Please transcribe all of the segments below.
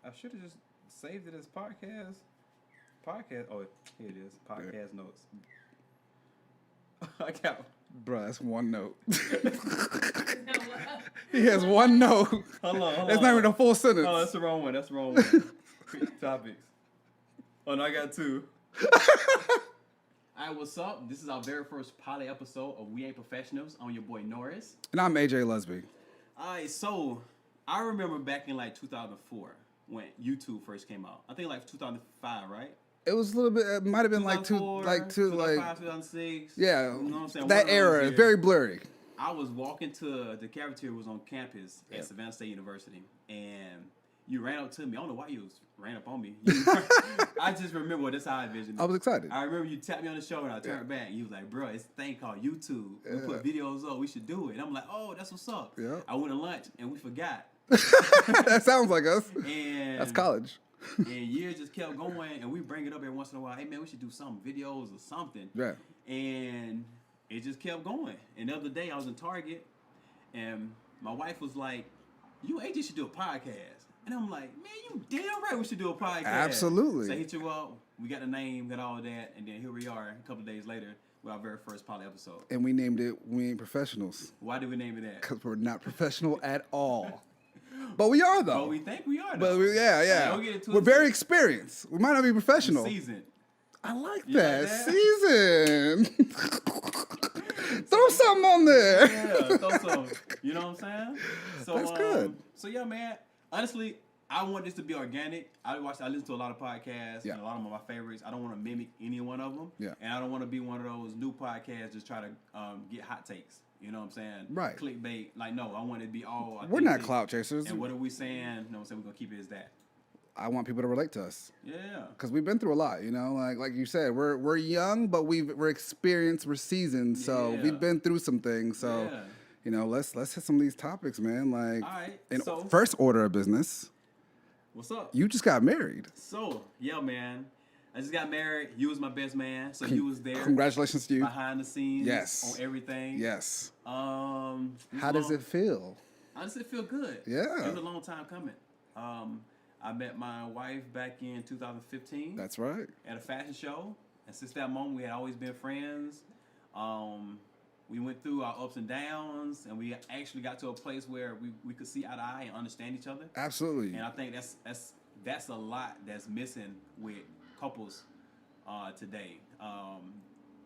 I should have just saved it as podcast. Podcast. Oh, here it is. Podcast notes. I got. Bro, that's one note. He has one note. Hold on. That's not even a full sentence. Oh, that's the wrong one. Topics. Oh, no, I got two. All right, what's up? This is our very first pilot episode of We Aint Professionals. I'm your boy Norris. And I'm AJ Lusby. All right, so I remember back in like 2004 when YouTube first came out. I think like 2005, right? It was a little bit. It might have been like 2005, 2006. Yeah, you know what I'm saying? That era is very blurry. I was walking to the cafeteria, was on campus at Savannah State University, and you ran up to me. I don't know why you ran up on me. I just remember that's how I envisioned it. I was excited. I remember you tapped me on the shoulder, and I turned back, and you was like, bro, it's a thing called YouTube. We put videos up. We should do it. And I'm like, oh, that's what's up. Yeah. I went to lunch, and we forgot. That sounds like us. And that's college. And years just kept going, and we bring it up every once in a while. Hey, man, we should do some videos or something. Yeah. And it just kept going. And the other day, I was in Target, and my wife was like, you and AJ should do a podcast. And I'm like, man, you damn right we should do a podcast. Absolutely. So I hit you up. We got the name, got all that, and then here we are a couple of days later with our very first pilot episode. And we named it We Aint Professionals. Why did we name it that? Because we're not professional at all. But we are, though. But we think we are, though. But yeah. Don't get it We're very experienced. We might not be professional. Seasoned. I like You that. like that? Seasoned. Throw something on there. Yeah, throw some. You know what I'm saying? So, That's good. So, yeah, man. Honestly, I want this to be organic. I listen to a lot of podcasts, and a lot of them are my favorites. I don't want to mimic any one of them. Yeah. And I don't want to be one of those new podcasts just try to get hot takes. You know what I'm saying? Right. Clickbait. Like, no, I want it to be all We're not authentic. clout chasers. And what are we saying? You know what I'm saying? We're going to keep it as that. I want people to relate to us. Yeah. Because we've been through a lot, you know? Like you said, we're young, but we're experienced, we're seasoned, so we've been through some things. So, you know, let's hit some of these topics, man. Like, all right. So, first order of business. What's up? You just got married. So, yeah, man. I just got married. You was my best man, so you was there. Congratulations to you. Behind the scenes. Yes. On everything. Yes. How does it feel? Honestly, it feel good. Yeah. It was a long time coming. I met my wife back in 2015. That's right. At a fashion show. And since that moment, we had always been friends. We went through our ups and downs, and we actually got to a place where we could see eye to eye and understand each other. Absolutely. And I think that's a lot that's missing with couples today.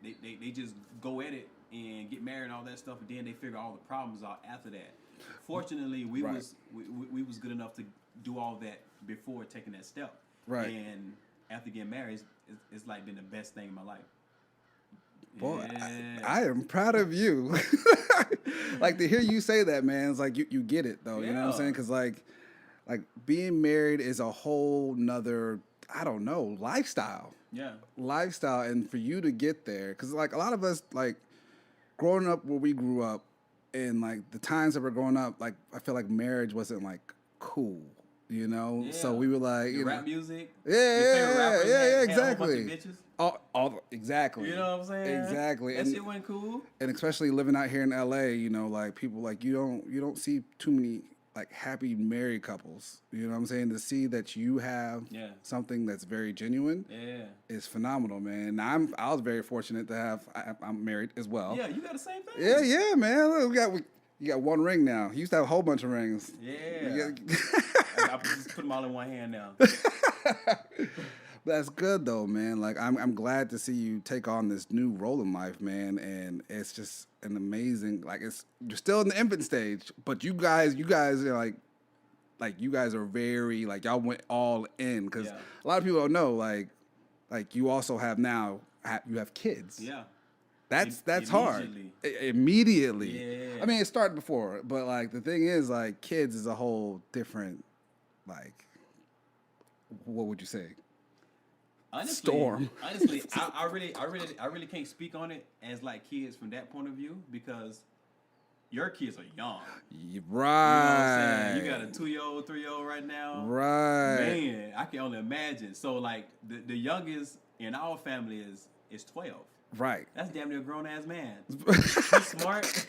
They just go at it and get married and all that stuff, and then they figure all the problems out after that. Fortunately, we was good enough to do all that before taking that step. Right. And after getting married, it's like been the best thing in my life. Boy, I am proud of you. Like, to hear you say that, man, it's like you get it, though. You know what I'm saying? Because, like being married is a whole nother, I don't know, lifestyle. Yeah. Lifestyle. And for you to get there, because, like, a lot of us, like, growing up where we grew up, and, like, the times that we're growing up, like, I feel like marriage wasn't, like, cool. You know, so we were like, you know, rap music. Yeah, exactly. Exactly. You know what I'm saying? Exactly. That shit went cool. And especially living out here in LA, you know, like people like you don't see too many like happy married couples. You know what I'm saying? To see that you have something that's very genuine, is phenomenal, man. Now I was very fortunate to have. I'm married as well. Yeah, you got the same thing. Yeah, man. You got one ring now. You used to have a whole bunch of rings. Yeah. I just put them all in one hand now. That's good though, man. Like I'm glad to see you take on this new role in life, man. And it's just an amazing. Like you're still in the infant stage, but you guys are like you guys are very like y'all went all in because a lot of people don't know like you also have now you have kids. Yeah. That's hard. Immediately. Yeah. I mean, it started before, but like the thing is, like kids is a whole different, like, what would you say? Honestly, storm. Honestly, I really can't speak on it as like kids from that point of view because your kids are young. Right. You know what I'm saying? You got a 2-year-old, 3-year-old right now. Right. Man, I can only imagine. So like the youngest in our family is 12. Right. That's damn near a grown ass man. He's smart.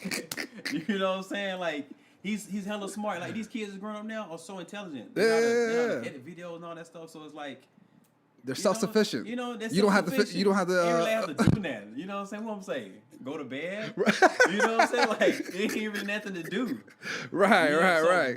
You know what I'm saying? Like he's hella smart. Like these kids growing up now are so intelligent. Yeah. They know how to edit videos and all that stuff. So it's like they're self-sufficient. You know, you don't have to. You don't have to. They really have to do that. You know what I'm saying? What I'm saying? Go to bed. You know what I'm saying? Like it ain't even nothing to do. Right, you know? right.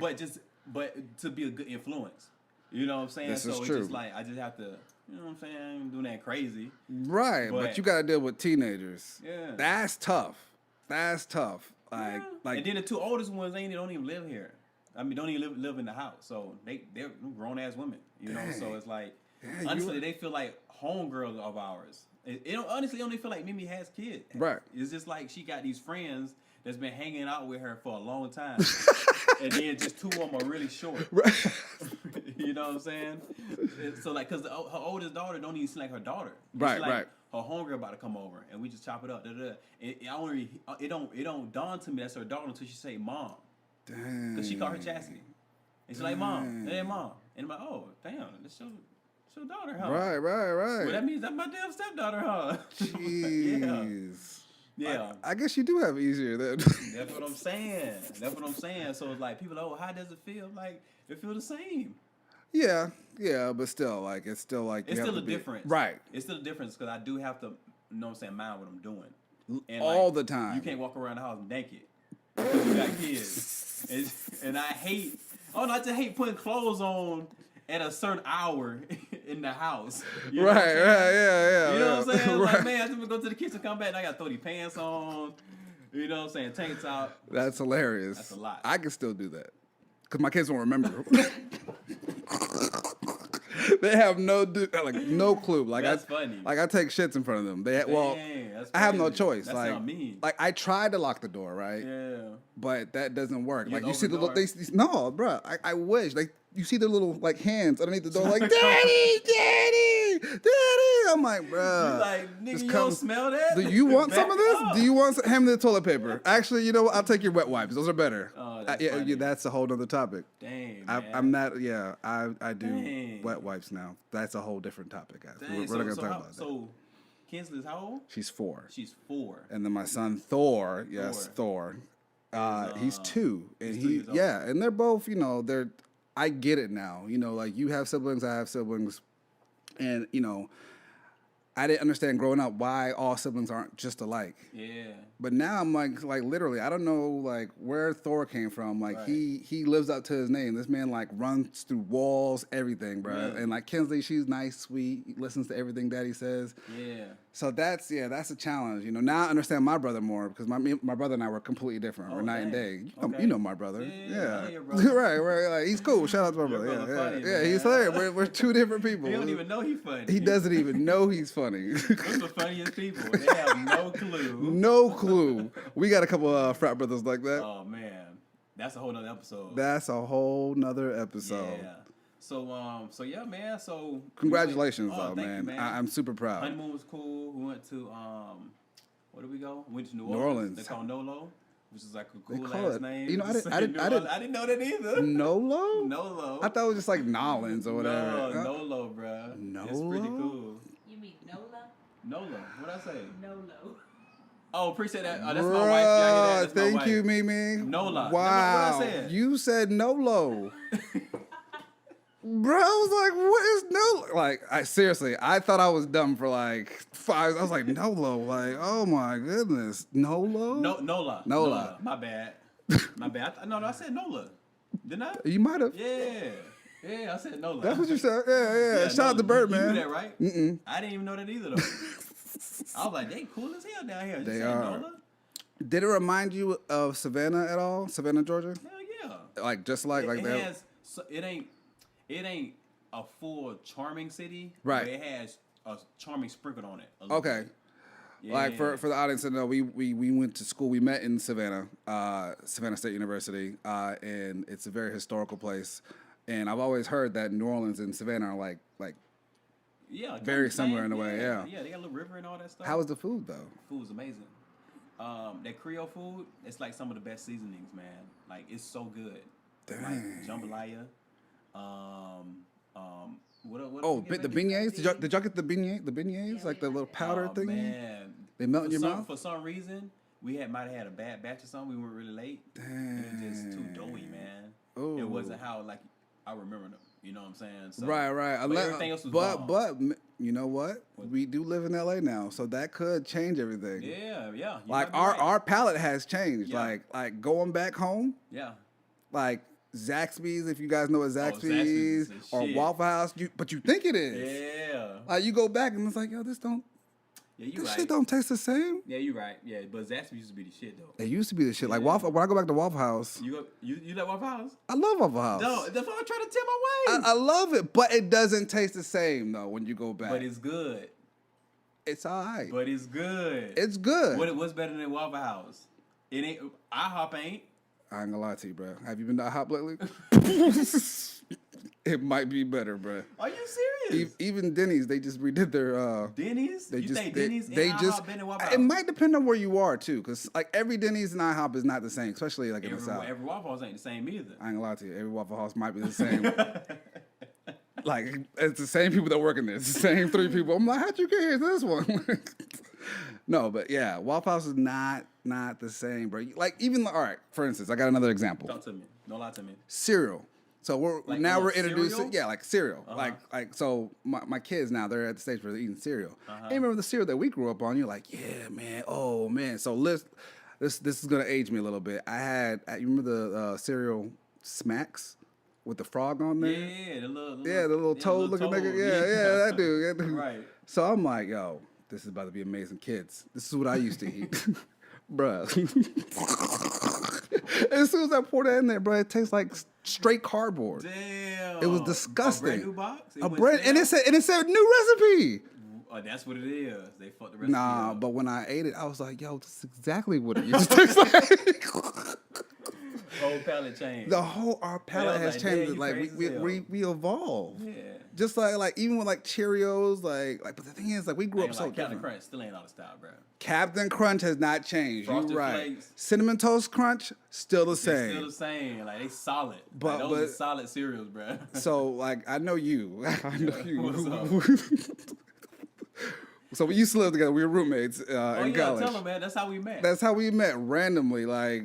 But to be a good influence. You know what I'm saying? This is so true. It's just like I just have to. You know what I'm saying? I ain't doing that crazy. Right, but you got to deal with teenagers. Yeah. That's tough. Like, and then the two oldest ones don't even live here. I mean, don't even live in the house. So they're grown ass women. You know, so it's like honestly they feel like homegirls of ours. Honestly don't even feel like Mimi has kids. Right. It's just like she got these friends that's been hanging out with her for a long time, and then just two of them are really short. Right. You know what I'm saying? So like, cause her oldest daughter don't even seem like her daughter. Right, like, right. Her homegirl about to come over, and we just chop it up. It don't dawn to me that's her daughter until she say mom. Damn. Cause she called her Chastity, and she's like mom, hey mom, and I'm like, oh damn, that's your daughter, huh? Right. Well, that means that's my damn stepdaughter, huh? Jeez. Yeah. I guess you do have it easier then. That's what I'm saying. So it's like people are, how does it feel? Like it feel the same. Yeah, but still, like it's still like it's still a difference, right? It's still a difference because I do have to, you know what I'm saying, mind what I'm doing and all like, the time. You can't walk around the house naked because you got kids, and I hate. Oh no, I just hate putting clothes on at a certain hour in the house. You know right, yeah. You know what I'm saying? Right. Like, man, I just go to the kitchen, come back, and I got to throw these pants on. You know what I'm saying? Tank top. That's hilarious. That's a lot. I can still do that because my kids won't remember. They have no clue. Like that's funny. Like I take shits in front of them. That's I have no crazy. choice. That sound mean. Like I tried to lock the door, right? Yeah. But that doesn't work. You like you see the door? no, bro. I wish like you see the little like hands underneath the door, like daddy. I'm like, bro. You like, nigga, you don't smell that? Do you want some of this? Up. Do you want hand me the toilet paper? Actually, you know what? I'll take your wet wipes. Those are better. Oh, that's yeah, that's a whole other topic. Dang, I'm not. Yeah, I do Dang. wet wipes now. That's a whole different topic, guys. Dang, We're not gonna talk about that. So, Kinsley's how old? She's 4. She's 4. And then my son Thor. Yes, Thor. He's 2, and he's 2 years old. and they're both. You know, they're. I get it now. You know, like you have siblings, I have siblings, and you know. I didn't understand growing up why all siblings aren't just alike. Yeah. But now I'm like literally, I don't know like where Thor came from. Like right. he lives up to his name. This man like runs through walls, everything, bro. Yeah. And like Kinsley, she's nice, sweet, listens to everything Daddy says. Yeah. So that's a challenge. You know, now I understand my brother more because my brother and I were completely different. We're night and day. You know my brother. Yeah. I know your brother. right. Like, he's cool. Shout out to my brother. Funny, yeah. He's hilarious. We're 2 different people. He don't even know he's funny. He doesn't even know he's funny. Those are the funniest people. They have no clue. No clue. We got a couple frat brothers like that. Oh man, that's a whole nother episode. That's a whole nother episode. Yeah. So yeah, man. So congratulations, thank man. you, man. I'm super proud. Honeymoon was cool. We went to where did we go? We went to New Orleans. They call Nolo, which is like a cool call ass it, name. you know, I didn't know that either. Nolo? Nolo. I thought it was just like Nolans or whatever. No, Nolo, bro. Nolo? It's pretty cool. You mean Nola? Nola. What'd I say? Nolo. Oh, appreciate that. Oh, that's my wife. Yeah, that's thank my wife. you, Mimi. Nola. Wow. What I said? You said Nolo. Bro, I was like, what is Nolo? Like, I thought I was dumb for like 5. I was like, Nolo. Like, oh my goodness. Nolo? Nola. My bad. I said Nola. Didn't I? You might have. Yeah, I said Nola. That's what you said. Yeah. Shout out to Bert, man. You knew that, right? Mm-mm. I didn't even know that either, though. I was like, they cool as hell down here. You They say are. Nola? Did it remind you of Savannah at all? Savannah, Georgia? Hell yeah. Like just like that. It ain't a full charming city. Right. But it has a charming sprinkled on it. Okay. Yeah. Like for the audience to know, we went to school. We met in Savannah, Savannah State University, and it's a very historical place. And I've always heard that New Orleans and Savannah are like very similar in a way. Yeah. Yeah, they got a little river and all that stuff. How was the food though? Food was amazing. That Creole food, it's like some of the best seasonings, man. Like it's so good. Dang. Like jambalaya. What Oh, the beignets? Did y'all get the beignets? The beignets, like the little powder thingy? Man. They melt in your mouth. For some reason, might have had a bad batch or something. We weren't really late. Damn. And it was just too doughy, man. Ooh. It wasn't how like I remember them. You know what I'm saying? So, Right. But everything else was bomb. But you know what? We do live in LA now, so that could change everything. Yeah. Like our palate has changed. Yeah. Like going back home. Yeah. Like Zaxby's, if you guys know what Zaxby's Zaxby's is or shit. Waffle House, but you think it is. Yeah. Like you go back and it's like, yo, this shit don't taste the same. Yeah, you're right. Yeah, but Zaxby's used to be the shit though. It used to be the shit. Like Yeah. Waffle. When I go back to Waffle House, You like Waffle House? I love Waffle House. No, that's what I'm trying to tell my way. I love it, but it doesn't taste the same though when you go back. But it's good. It's all right. But it's good. It's good. What's better than Waffle House? It ain't. IHOP ain't. I ain't gonna lie to you, bro. Have you been to IHOP lately? It might be better, bro. Are you serious? Even Denny's, they just redid their. Denny's? They You just think they, Denny's and they IHOP just. better than Waffle It House? might depend on where you are too, because like every Denny's and IHOP is not the same, especially like in the South. Every Waffle House ain't the same either. I ain't gonna lie to you. Every Waffle House might be the same. Like it's the same people that work in there. It's the same 3 people. I'm like, how'd you get here to this one? No, but yeah, Waffle House is not the same, bro. Like even all right. For instance, I got another example. Talk to me. Don't lie to me. Cereal. So we're introducing cereal? like cereal. Uh-huh. Like so my kids now they're at the stage where they're eating cereal. Hey, remember the cereal that we grew up on? You're like, yeah, man. Oh man. So this is gonna age me a little bit. You remember the cereal Smacks with the frog on there? Yeah, the Yeah, the little toad looking nigga. Yeah, that dude. Right. So I'm like, yo, this is about to be amazing, kids. This is what I used to eat, bruh. As soon as I pour that in there, bro, it tastes like straight cardboard. Damn. It was disgusting. A brand new box? And it said new recipe. Oh, that's what it is. They fucked the recipe Nah, up. but when I ate it, I was like, yo, this is exactly what it used to taste like. Whole palate changed. Our palate has like, changed. damn, Like you crazy as hell. we evolve. Yeah. Just like even with like Cheerios, like but the thing is like we grew up Ain't so like Captain different. Crunch still ain't out of style, bro. Captain Crunch has not changed. You're Frosted right. Flakes. Cinnamon Toast Crunch still the It's same. still the same. Like they solid. But- Like, those are solid cereals, bro. So like I know you. I know you. What's So we used to live together. We were roommates in college. Tell them, man. That's how we met. That's how we met randomly. Like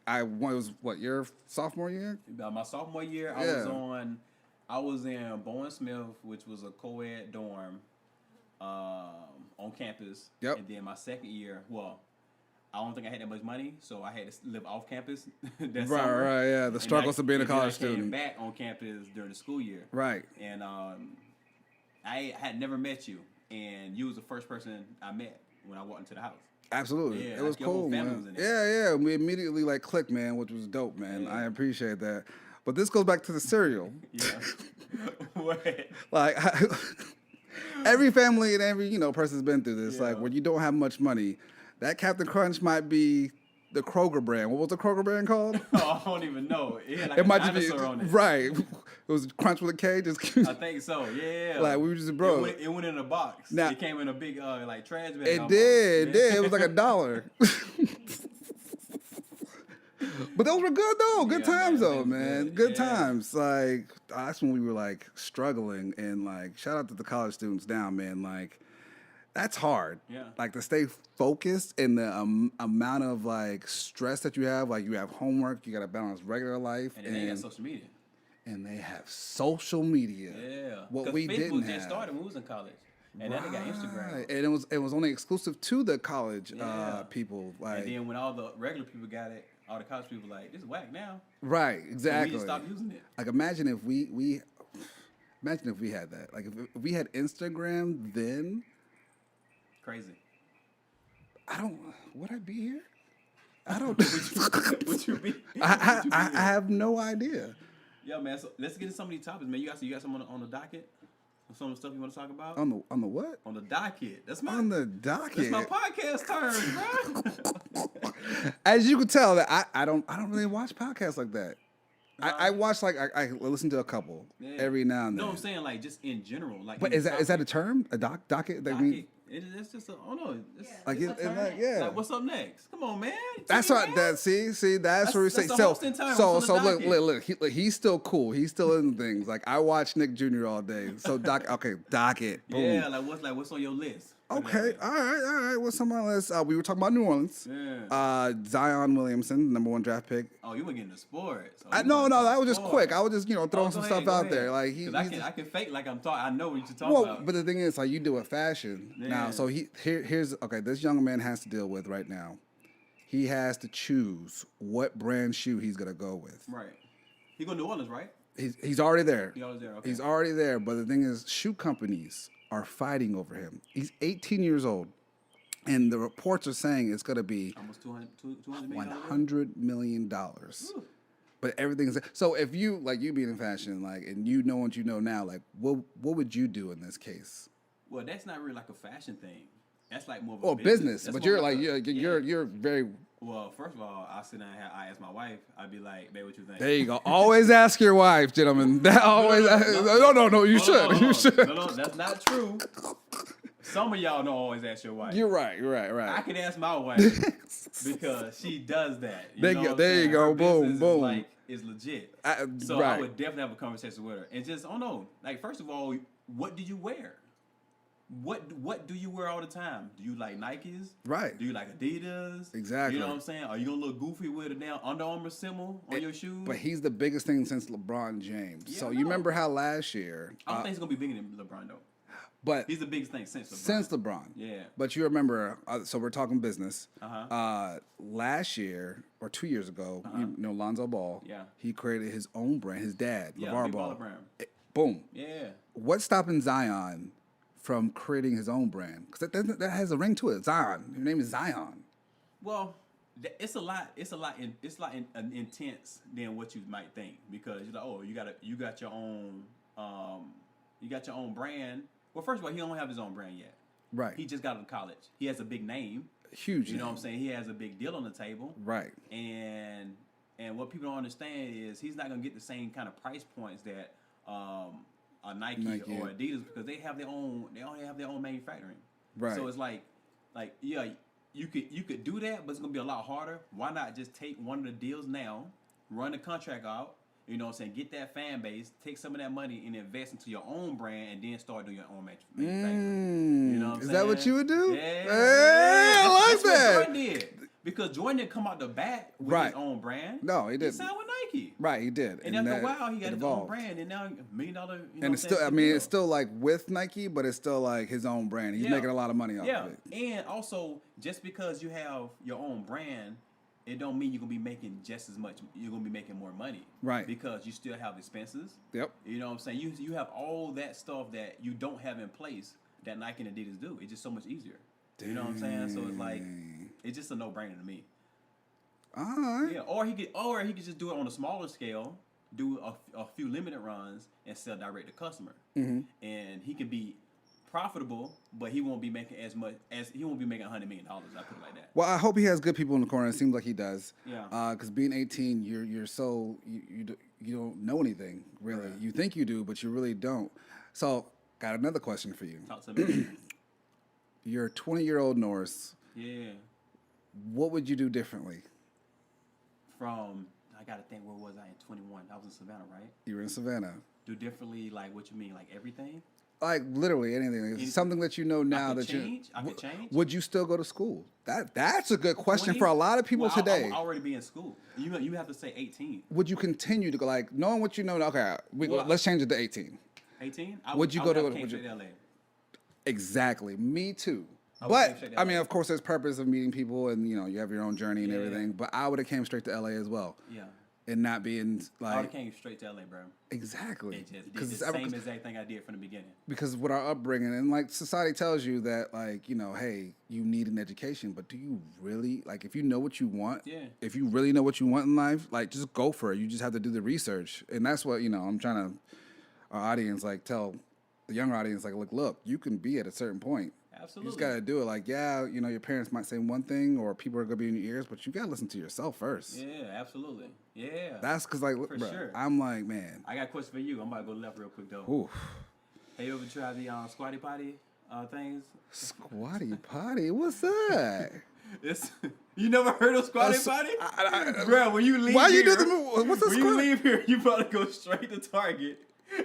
I was your sophomore year? About my sophomore year, I was in Bowen Smith, which was a co-ed dorm on campus. Yep. And then my second year, I don't think I had that much money, so I had to live off campus. That summer. Right, yeah. The And struggles of being a and then college I came student. back on campus during the school year. Right. And I had never met you, and you was the first person I met when I walked into the house. Absolutely. Yeah, it was like your whole cool, family man. was in there. Yeah. We immediately like clicked, man, which was dope, man. Yeah. I appreciate that. But this goes back to the cereal. Yeah. What? Like every family and every person's been through this. Yeah. Like when you don't have much money, that Captain Crunch might be the Kroger brand. What was the Kroger brand called? Oh, I don't even know. It had like It a might just be dinosaur on it. right. It was Crunch with a K. Just I think so. Yeah. like we were just bro. It went in a box. Now- It came in a big like trash bag. It almost. did. Yeah. It was like $1. But those were good though. Good Yeah, times man, though, they was man. good. Good Yeah. times. Like that's when we were like struggling and like shout out to the college students down, man. Like that's hard. Yeah. Like to stay focused in the amount of like stress that you have. Like you have homework, you got to balance regular life, And then they got social media. and they have social media. Yeah. What 'Cause we Facebook didn't just have. started when we was in college. And then they got Instagram. Right. And it was only exclusive to the college Yeah. people. Like And then when all the regular people got it, all the college people like, this is whack now. right, So we exactly. just stopped using it. Like imagine if we had that. Like if we had Instagram then, Crazy. would I be here? I don't Would you be? I have no idea. Yeah, man. So let's get into some of these topics, man. You got some on the docket? Some of the stuff you want to talk about? On the what? On the docket. That's my On the docket. That's my podcast term, bro. As you can tell that I don't really watch podcasts like that. I watch like I listen to a couple every now and then. No, I'm saying like just in general. Like, But is that a term? A docket? That means It's just oh no. It's, like it's a term. Like, what's up next? Come on, man. That's Tell what me, that man. see that's what we say. That's the So hosting time. so What's on the look, docket? look, he's still cool. He's still in things. Like I watch Nick Jr. all day. So docket. Boom. Yeah, like what's on your list? Okay, all right. Well, someone else. We were talking about New Orleans. Yeah. Zion Williamson, number 1 draft pick. Oh, you want to get into sports? No, that was just quick. I was just throwing some stuff out there. Like I can fake like I'm talking. I know what you're talking about. But the thing is, like you do it fashion now. So here's okay. This young man has to deal with right now. He has to choose what brand shoe he's gonna go with. Right. He go to New Orleans, right? He's already there. Okay. He's already there. But the thing is, shoe companies are fighting over him. He's 18 years old, and the reports are saying it's gonna be almost $200 million. $100 million. But everything's so. If you you being in fashion, and you know what you know now, what would you do in this case? Well, that's not really like a fashion thing. That's like more of a business. But you're you're very. Well, first of all, I sit down and I ask my wife. I'd be like, "Babe, what you think?" There you go. Always ask your wife, gentlemen. That always. No. You should. You should. No, that's not true. Some of y'all don't always ask your wife. You're right. I can ask my wife because she does that. There you go. Her Boom. Is legit. I would definitely have a conversation with her and just, first of all, what do you wear? What do you wear all the time? Do you like Nikes? Right. Do you like Adidas? Exactly. You know what I'm saying? Are you gonna look goofy with a damn Under Armour symbol on your shoes? But he's the biggest thing since LeBron James. Yeah, so you remember how last year? I don't think he's gonna be bigger than LeBron though. But he's the biggest thing since LeBron. Since LeBron. Yeah. But you remember? So we're talking business. Uh-huh. Last year or 2 years ago, Lonzo Ball. Yeah. He created his own brand. His dad, LeVar Ball. Boom. Yeah. What's stopping Zion from creating his own brand? Because that has a ring to it. Zion. Your name is Zion. Well, it's a lot intense than what you might think, because you're like, you got your own brand. Well, first of all, he don't have his own brand yet. Right. He just got out of college. He has a big name. Huge. You know what I'm saying? He has a big deal on the table. Right. And what people don't understand is he's not gonna get the same kind of price points that a Nike or Adidas, because they have their own. They only have their own manufacturing. Right. So it's you could do that, but it's gonna be a lot harder. Why not just take one of the deals now, run the contract out? You know what I'm saying? Get that fan base, take some of that money and invest into your own brand, and then start doing your own manufacturing. You know what I'm saying? Is that what you would do? Yeah. Hey, I like that's that. what Jordan did. Because Jordan didn't come out the bat with his own brand. No, he didn't. He signed with Nike. Right, he did. And after a while, he got his own brand, and now $1 million. And it's still, it's still with Nike, but it's still his own brand. He's making a lot of money off of it. And also, just because you have your own brand, it don't mean you're gonna be making just as much. You're gonna be making more money, right? Because you still have expenses. Yep. You know what I'm saying? You have all that stuff that you don't have in place that Nike and Adidas do. It's just so much easier. Dang. You know what I'm saying? So it's just a no-brainer to me. All right. Yeah. Or he could just do it on a smaller scale, do a few limited runs, and sell direct to customer. Mm-hmm. And he can be profitable, but he won't be making as much as he won't be making $100 million. I put it like that. Well, I hope he has good people in the corner. It seems like he does. Yeah. Because being 18, you're so you don't know anything really. Right. You think you do, but you really don't. So, got another question for you. Talk to me. You're a 20-year-old Norris. Yeah. What would you do differently? I gotta think. Where was I in 21? I was in Savannah, right? You were in Savannah. Do differently, like what you mean, like everything? Like literally anything. Something that you know now that I could change. Would you still go to school? That's a good question for a lot of people today. I'll already be in school. You have to say 18. Would you continue to go, knowing what you know? Okay, let's change it to 18. 18? Would you go to LA? Exactly. Me too. But I mean, of course, there's purpose of meeting people, and you have your own journey and everything. But I would have came straight to LA as well. Yeah. And not being I would have came straight to LA, bro. Exactly. Because the same exact thing I did from the beginning. Because with our upbringing, and society tells you that, hey, you need an education, but do you really, if you know what you want? Yeah. If you really know what you want in life, just go for it. You just have to do the research, and that's what I'm trying to our audience tell the younger audience look, you can be at a certain point. Absolutely. You just got to do it. Your parents might say one thing, or people are going to be in your ears, but you got to listen to yourself first. Yeah, absolutely. Yeah. That's because, bro, sure. I'm man. I got a question for you. I'm about to go left real quick, though. Oof. Have you ever tried the squatty potty things? Squatty potty? What's that? You never heard of squatty potty? Bro, when you leave why here... you do the move? What's a When you leave here, you about to go straight to Target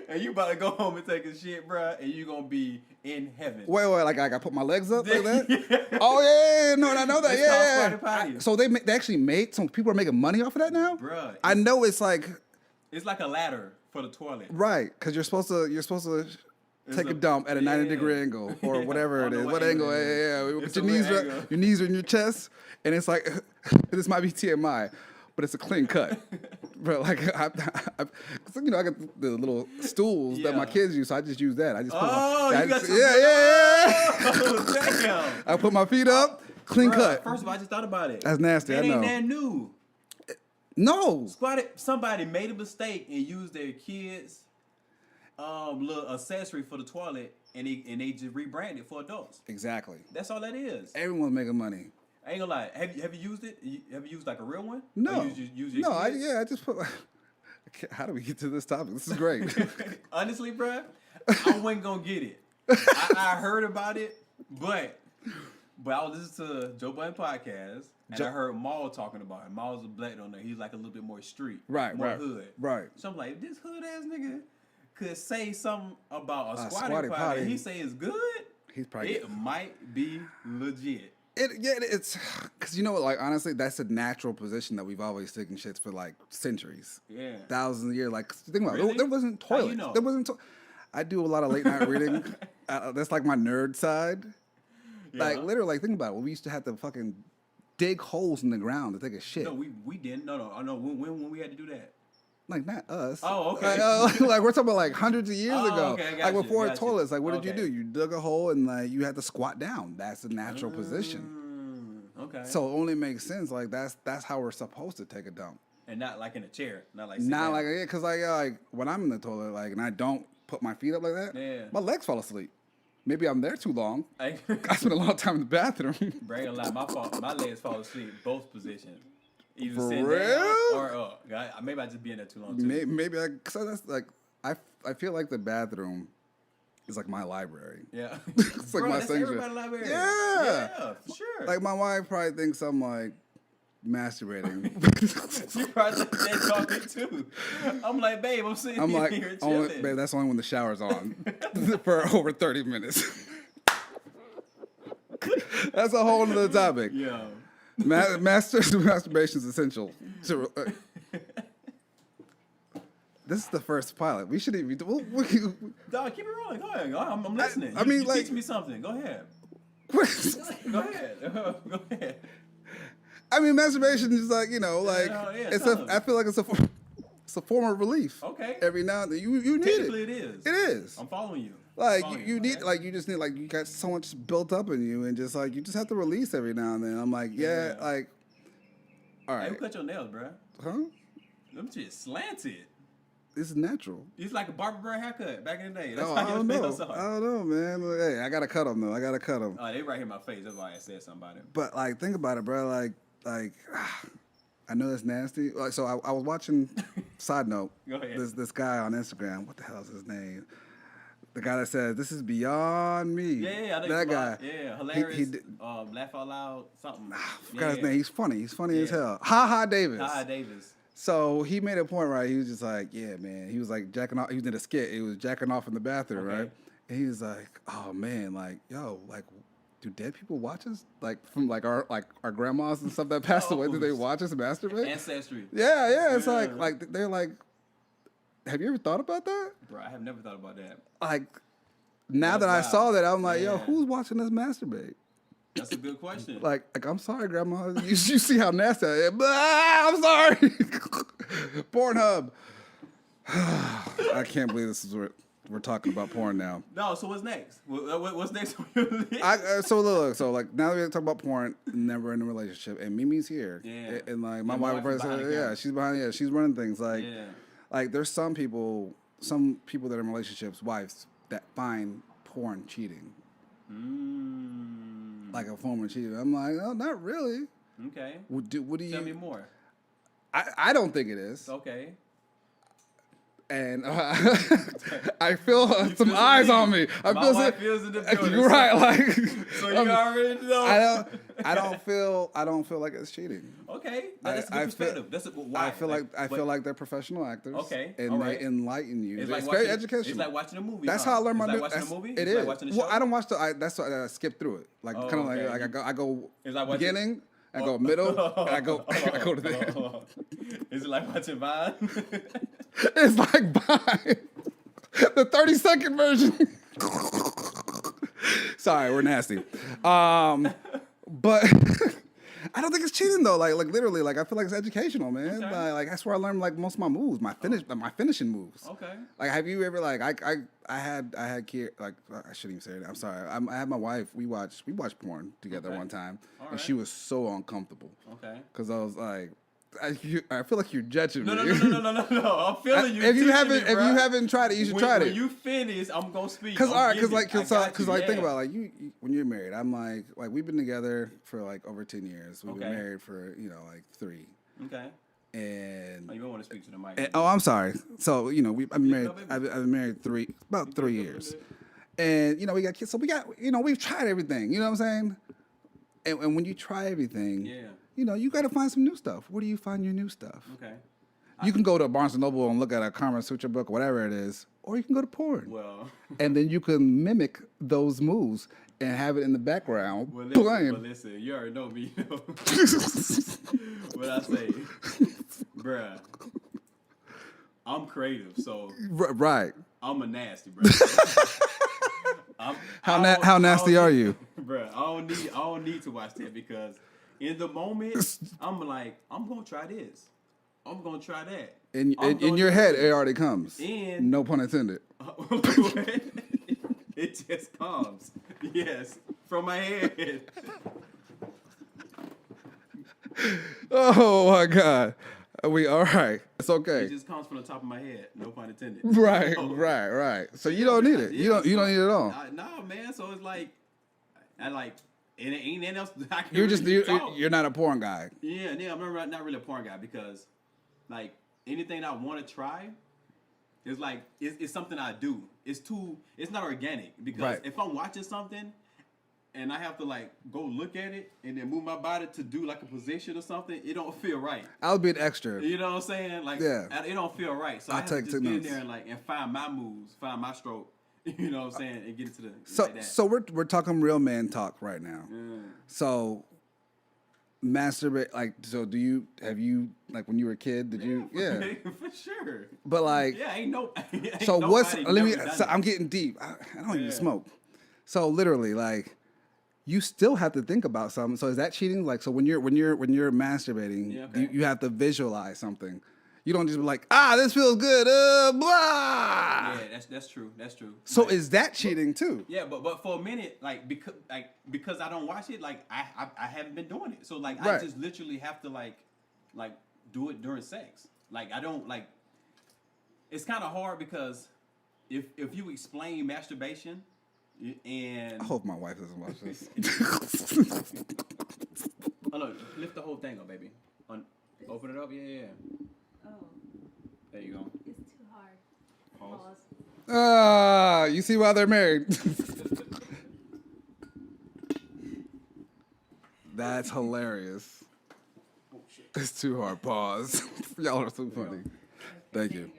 And you about to go home and take a shit, bro, and you gonna be in heaven. Wait, like I put my legs up like that? Yeah. Oh yeah, no, I know that. It's called Yeah. squatty potty. So they actually made some people are making money off of that now. Bruh, I know it's like it's like a ladder for the toilet. right because you're supposed to take a dump at a 90-degree angle or whatever it is. What angle? Yeah. But your knees are in your chest, and it's like this might be TMI, but it's a clean cut. But like, I got the little stools that my kids use, so I just use that. I just put Oh, damn. I put my feet up, clean cut. First of all, I just thought about it. That's nasty. That I know. ain't that new. No. Somebody made a mistake and used their kids' little accessory for the toilet, and they just rebranded for adults. Exactly. That's all that is. Everyone's making money. I ain't gonna lie. Have you used it? Have you used like a real one? No. Or use your kids? I just put. How do we get to this topic? This is great. Honestly, bruh, I wasn't gonna get it. I heard about it, but I was listening to Joe Budden podcast, and I heard Maul talking about it. Maul's a black on there. He's like a little bit more street, more hood. Right. So I'm like, this hood ass nigga could say something about a squatty potty, and he say it's good. He's probably. It might be legit. It's because you know what, like honestly, that's a natural position that we've always taken shits for like centuries, thousands of years. Like think about it, there wasn't toilets. You know? There wasn't. I do a lot of late night reading. That's like my nerd side. Yeah. Like literally, like think about it. We used to have to fucking dig holes in the ground to take a shit. No, we didn't. No. I know when we had to do that. Like not us. Oh, okay. Like we're talking about like hundreds of years ago. Okay, like before toilets. Like what did you Okay. do? You dug a hole and like you had to squat down. That's the natural position. Okay. So it only makes sense. Like that's how we're supposed to take a dump. And not like in a chair. Not like Because like when I'm in the toilet, like and I don't put my feet up like that, my legs fall asleep. Maybe I'm there too long. I spend a lot of time in the bathroom. Bragging a lot. My legs fall asleep both positions. Either For sitting real? down or up. Maybe I just be in there too long too. Maybe cause that's like I feel like the bathroom is like my library. Yeah. It's like my that's sanctuary. everybody's library. Yeah, for sure. Like my wife probably thinks I'm like masturbating. She probably thinks they talking too. I'm like, babe, I'm sitting here chilling. Babe, that's only when the shower's on for over 30 minutes. That's a whole nother topic. Yeah. Masturbation is essential. This is the first pilot. We shouldn't even. Dog, keep it rolling. Go ahead. I'm listening. You like, teach me something. Go ahead. Go ahead. I mean, masturbation is like like I feel like it's a form of relief. Okay. Every now and then you need it. Technically, it is. It is. I'm following you. Like you need you just need you got so much built up in you and just you just have to release every now and then. I'm like all right. Hey, who cut your nails, bro? Huh? Them shit slanted. This is natural. It's like a barber brand haircut back in the day. That's how your nails are. I don't know, man. Hey, I gotta cut them though. Oh, they right here in my face. That's why I said something about it. But think about it, bro. I know that's nasty. So I was watching. Side note. Go ahead. This guy on Instagram. What the hell is his name? The guy that says this is beyond me. Yeah, I that guy. Yeah, hilarious. Laugh out loud, something. I forgot his name. He's funny. He's funny as hell. Ha Davis. Ha Davis. So he made a point, right? He was just like, yeah, man. He was like jacking off. He was in a skit. He was jacking off in the bathroom, right? And he was like, oh man, do dead people watch us? From our grandmas and stuff that passed away, do they watch us masturbate? Ancestry. Yeah. It's they're like, have you ever thought about that? Bro, I have never thought about that. Now that I saw that, I'm like, yo, who's watching us masturbate? That's a good question. I'm sorry, Grandma. You see how nasty I am. I'm sorry. Pornhub. I can't believe this is what we're talking about porn now. No, so what's next? What's next on your list? So now that we're talking about porn, never in a relationship, and Mimi's here. Yeah. And my wife said, she's behind. She's running things. There's some people that are in relationships, wives, that find porn cheating. Like a form of cheating. I'm like, oh, not really. Okay. What do you... Tell me more. I don't think it is. Okay. And I feel some eyes on me. I My feel wife feels in the building. You're right. Like, So you already know. I don't feel like it's cheating. Okay, that's a good perspective. I feel like they're professional actors. Okay, and they enlighten you. It's like very watching, educational. It's like watching a movie. That's how I learn my. It's like watching a movie. It is. Like watching a show? Well, I don't watch that's why I skip through it. Like kind of like I go beginning. I go middle, and I go to the end. Is it like watching Vine? It's like Vine. The 30-second version. Sorry, we're nasty. But I don't think it's cheating though. Like literally, like I feel like it's educational, man. Okay. Like that's where I learned like most of my moves, my finishing moves. Okay. Like have you ever like I had kid like I shouldn't even say it. I'm sorry. I had my wife. We watched porn together one time, and she was so uncomfortable. Okay. Because I was like. I feel like you're judging me. No. I'm feeling you. If you haven't tried it, you should try it. When you finish, I'm gonna speak. Because think about it, like you when you're married, I'm like we've been together for like over 10 years. We've been married for like 3. Okay. And you don't want to speak to the mic. I'm sorry. So I've been married. I've been married about 3 years, and we got kids. So we've tried everything. You know what I'm saying? And when you try everything, you got to find some new stuff. Where do you find your new stuff? Okay. You can go to Barnes & Noble and look at a Kama Sutra book, whatever it is, or you can go to porn. Well. And then you can mimic those moves and have it in the background playing. Listen, you already know me. What I say, bruh, I'm creative, so. Right. I'm a nasty, bruh. How nasty are you? Bruh, I don't need to watch that because in the moment, I'm like, I'm gonna try this. I'm gonna try that. In your head, it already comes. And no pun intended. It just comes. Yes, from my head. Oh my God. We all right. It's okay. It just comes from the top of my head. No pun intended. Right. So you don't need it. You don't need it at all. Nah, man. So it's like, and it ain't nothing else I can you're not a porn guy. Yeah, I'm not really a porn guy because, like, anything I want to try is like it's something I do. It's not organic because if I'm watching something and I have to like go look at it and then move my body to do like a position or something, it don't feel right. I'll be an extra. You know what I'm saying? Like, it don't feel right. So I have to just get in there and find my moves, find my stroke. You know what I'm saying? And get it to the So we're talking real man talk right now. So masturbate have you like when you were a kid, did you for sure. But like ain't I'm getting deep. I don't even smoke. So literally like you still have to think about something. So is that cheating? Like so when you're masturbating, you have to visualize something. You don't just be like, this feels good, blah. Yeah, that's true. That's true. So like, is that cheating too? Yeah, but for a minute, because I don't watch it, like I haven't been doing it. So like I just literally have to like do it during sex. Like I don't like. It's kind of hard because if you explain masturbation, and I hope my wife doesn't watch this. Oh no, lift the whole thing up, baby. Open it up, yeah. Oh. There you go. It's too hard. Pause. You see why they're married. That's hilarious. Oh, shit. It's too hard. Pause. Y'all are so funny. Thank you.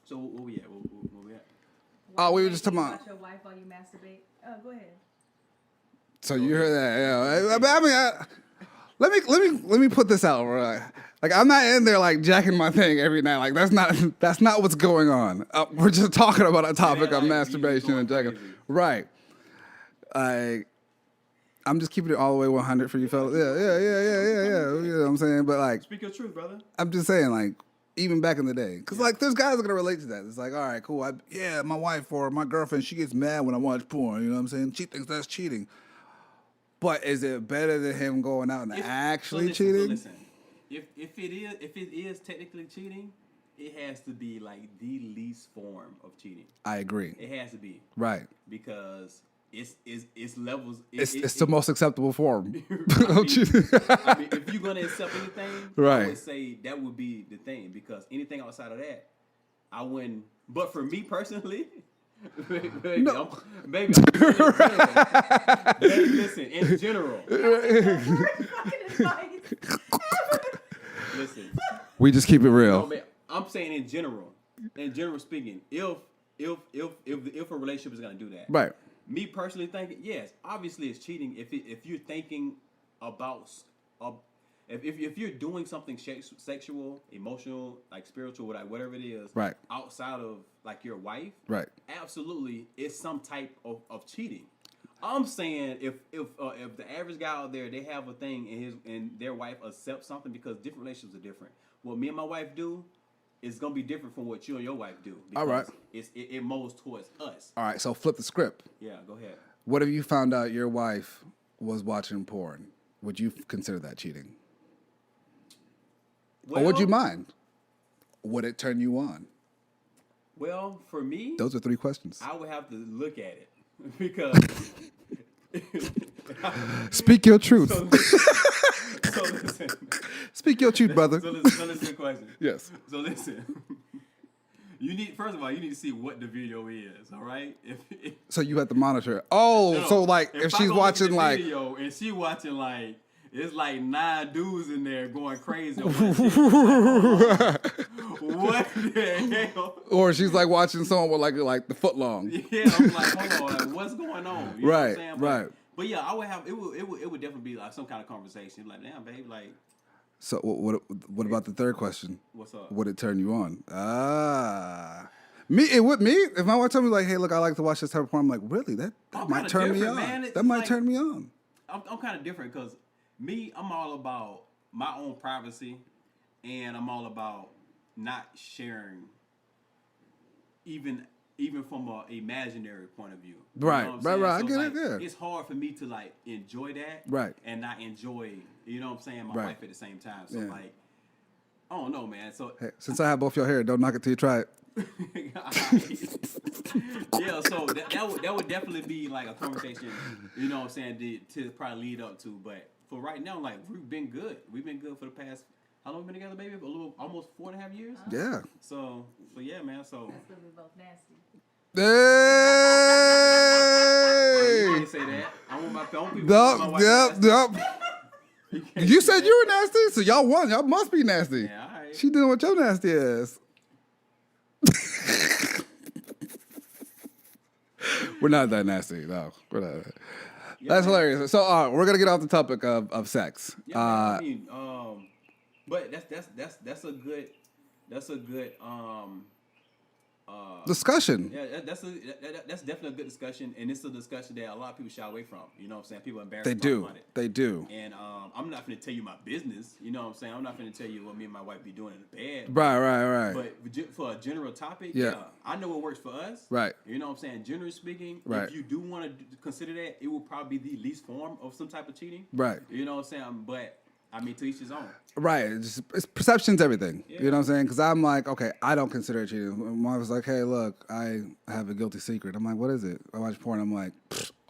So where we at? Where we at? Oh, we were just talking about your wife while you masturbate. Oh, go ahead. So you heard that? Yeah. Let me put this out. Right? Like I'm not in there like jacking my thing every night. Like that's not what's going on. We're just talking about a topic of masturbation and jacking. Crazy. Right. I'm just keeping it all the way 100 for you fellas. Yeah. You know what I'm saying? But like, speak your truth, brother. I'm just saying like. Even back in the day. Because, like, there's guys that are going to relate to that. It's like, all right, cool. My wife or my girlfriend, she gets mad when I watch porn. You know what I'm saying? She thinks that's cheating. But is it better than him going out and actually cheating? So listen, if it is technically cheating, it has to be, like, the least form of cheating. I agree. It has to be. Right. Because it's levels. It's the most acceptable form. I mean, if you're gonna accept anything, right. I would say that would be the thing because anything outside of that, I wouldn't. But for me personally, baby, No. baby, listen, in general. Listen. We just keep it real. No, man, I'm saying in general speaking, if a relationship is gonna do that, Right. Me personally thinking, yes, obviously it's cheating if you're thinking about if you're doing something sexual, emotional, like spiritual, whatever it is, right, outside of like your wife, right, absolutely, it's some type of cheating. I'm saying if the average guy out there, they have a thing and their wife accepts something, because different relationships are different. What me and my wife do is gonna be different from what you and your wife do. All right, it molds towards us. All right, so flip the script. Yeah, go ahead. What if you found out your wife was watching porn? Would you consider that cheating? Well, or would you mind? Would it turn you on? Well, for me, those are 3 questions. I would have to look at it because speak your truth. So listen. Speak your truth, brother. So listen to the question. Yes. So listen. First of all, you need to see what the video is. All right. So you have to monitor it. Oh, no, so like if she's watching like video and she watching like. It's like 9 dudes in there going crazy. What the hell? Or she's like watching someone with like the foot long. Yeah, I'm like, hold on, like, what's going on? You know what I'm saying? Right. But yeah, I would have it would definitely be like some kind of conversation. Like, damn, babe, like. So what about the third question? What's up? Would it turn you on? It would me if my wife told me like, hey, look, I like to watch this type of porn. I'm like, really? That might turn me on. That might turn me on. I'm kind of different because. Me, I'm all about my own privacy, and I'm all about not sharing, even from an imaginary point of view. Right, you know right. So I get it. Yeah. It's hard for me to like enjoy that, right, and not enjoy, you know what I'm saying, my wife at the same time. So like, I don't know, man. So hey, since I have both your hair, don't knock it till you try it. Yeah, so that would definitely be like a conversation, you know what I'm saying, to probably lead up to, but. For right now, like we've been good. We've been good for the past. How long we been together, baby? Almost 4.5 years. Yeah. So yeah, man. So. That's gonna be both nasty. Hey! I didn't say that. I want my people. Yep. You said you were nasty, so y'all won. Y'all must be nasty. Yeah, all right. She dealing with your nasty ass. We're not that nasty. No, we're not. Yeah, that's hilarious. So we're gonna get off the topic of sex. Yeah, I mean, but that's a good discussion. Yeah, that's definitely a good discussion, and it's a discussion that a lot of people shy away from. You know what I'm saying? People are embarrassed. They do. About it. They do. And I'm not going to tell you my business. You know what I'm saying? I'm not going to tell you what me and my wife be doing in the bed. Right. But for a general topic, yeah, I know what works for us. Right. You know what I'm saying? Generally speaking, right. If you do want to consider that, it will probably be the least form of some type of cheating. Right. You know what I'm saying? But I mean, to each his own. Right. It's perception's everything. Yeah. You know what I'm saying? Because I'm like, okay, I don't consider it cheating. My wife was like, hey, look, I have a guilty secret. I'm like, what is it? I watch porn. I'm like,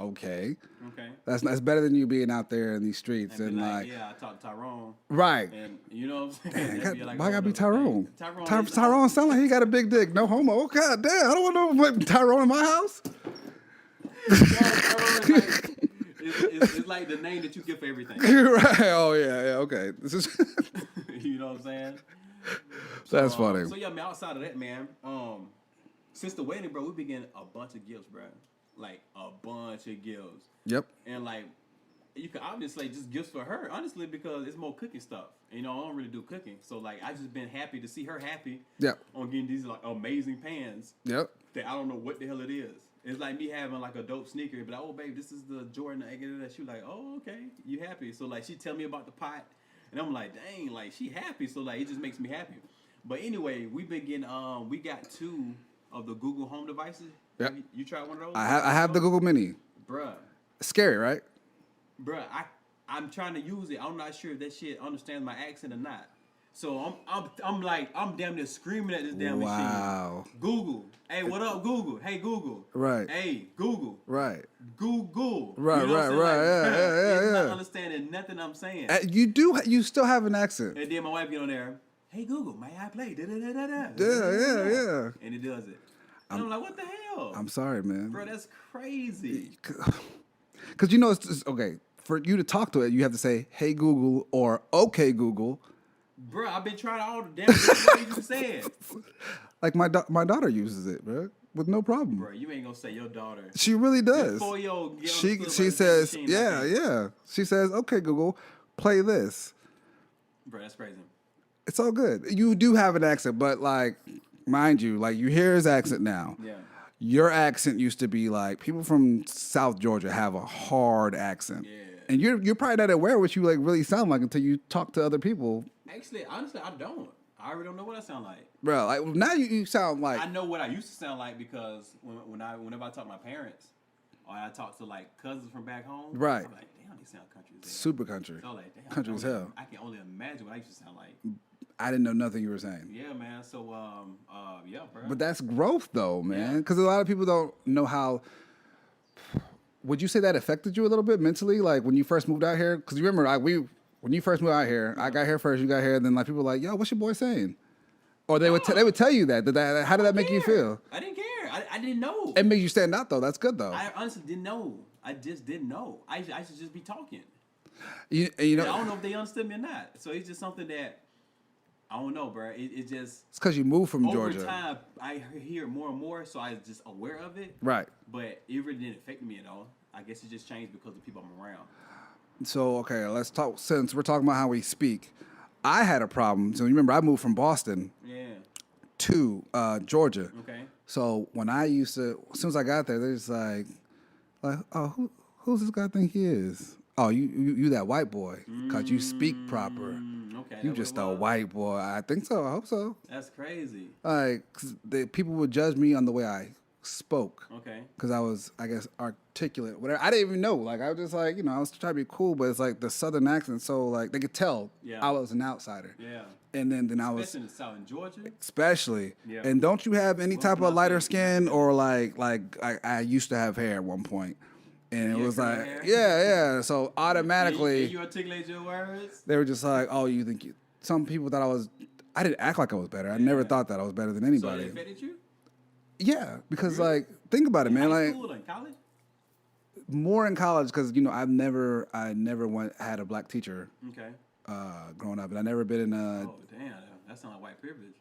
okay. Okay. That's better than you being out there in these streets and like yeah, I talked to Tyrone. Right. And you know what I'm saying? Why gotta be Tyrone? Tyrone sound like he got a big dick. No homo. Oh, God damn. I don't want no Tyrone in my house. It's like the name that you give for everything. Right. Oh, yeah. Okay. This is. You know what I'm saying? That's funny. So, yeah, man, outside of that, man, since the wedding, bro, we've been getting a bunch of gifts, bro. Like, a bunch of gifts. Yep. And, like, you could obviously just gifts for her, honestly, because it's more cooking stuff. You know, I don't really do cooking. So, like, I just been happy to see her happy. Yep. On getting these, like, amazing pans. Yep. That I don't know what the hell it is. It's like me having like a dope sneaker, but like, oh babe, this is the Jordan. She was like, oh okay, you happy? So like she tell me about the pot, and I'm like, dang, like she happy. So like it just makes me happy. But anyway, we've been getting we got 2 of the Google Home devices. Yep. You tried one of those? I have the Google Mini. Bruh. Scary, right? Bruh, I'm trying to use it. I'm not sure if that shit understands my accent or not. So I'm damn near screaming at this damn machine. Google. Hey, what up, Google? Hey, Google. Right. Hey, Google. Right. Google. Right, you know right. It's Yeah. not understanding nothing I'm saying. You still have an accent. And then my wife get on there. hey Google, may I play? Da, da, da, da, da. Yeah. And it does it. And I'm like, what the hell? I'm sorry, man. Bro, that's crazy. Because it's okay. For you to talk to it, you have to say, hey Google or okay Google. Bro, I've been trying all the damn things you said. Like my daughter uses it, bro, with no problem. Bro, you ain't gonna say your daughter. She really does. She says, yeah. She says, okay, Google, play this. Bro, that's crazy. It's all good. You do have an accent, but like, mind you, like you hear his accent now. Yeah. Your accent used to be like people from South Georgia have a hard accent. Yeah. And you're probably not aware what you like really sound like until you talk to other people. Actually, honestly, I don't. I already don't know what I sound like. Bro, like now you sound like I know what I used to sound like because whenever I talk to my parents or I talk to like cousins from back home, right. I'm like, damn, they sound country as hell. Super country. So like, damn, country as hell. I can only imagine what I used to sound like. I didn't know nothing you were saying. Yeah, man. So yeah, bro. But that's growth though, man. Because a lot of people don't know how. Would you say that affected you a little bit mentally, like when you first moved out here? Because you remember, when you first moved out here, I got here first, you got here, and then like people were like, "Yo, what's your boy saying?" Or they would tell you that. How did that make you feel? I didn't care. I didn't know. It made you stand out though. That's good though. I honestly didn't know. I just didn't know. I should just be talking. You know, I don't know if they understood me or not. So it's just something that I don't know, bro. It just it's because you moved from over Georgia. time, I hear it more and more, so I was just aware of it. Right. But it really didn't affect me at all. I guess it just changed because of the people I'm around. So okay, let's talk. Since we're talking about how we speak, I had a problem. So you remember, I moved from Boston. Yeah. To Georgia. Okay. So when I used to, as soon as I got there, they're just like, oh, who's this guy think he is? Oh, you that white boy, cause you speak proper. Okay. You just a white boy. I think so. I hope so. That's crazy. Like, 'cause people would judge me on the way I spoke. Okay. Because I was, I guess, articulate. Whatever. I didn't even know. Like, I was just like, I was trying to be cool, but it's like the Southern accent. So like, they could tell I was an outsider. Yeah. And then I was, especially in the South in Georgia. Especially. Yeah. And don't you have any type of lighter skin or like I used to have hair at one point. And it was like, hair? yeah. So automatically, Can you articulate your words? they were just like, oh, you think you, some people thought I didn't act like I was better. I never thought that I was better than anybody. So it affected you? Yeah, because like, think about it, man. High Like, school or in college? more in college because I never had a black teacher. Okay. Growing up, and I never been in a. Oh damn, that sounds like white privilege.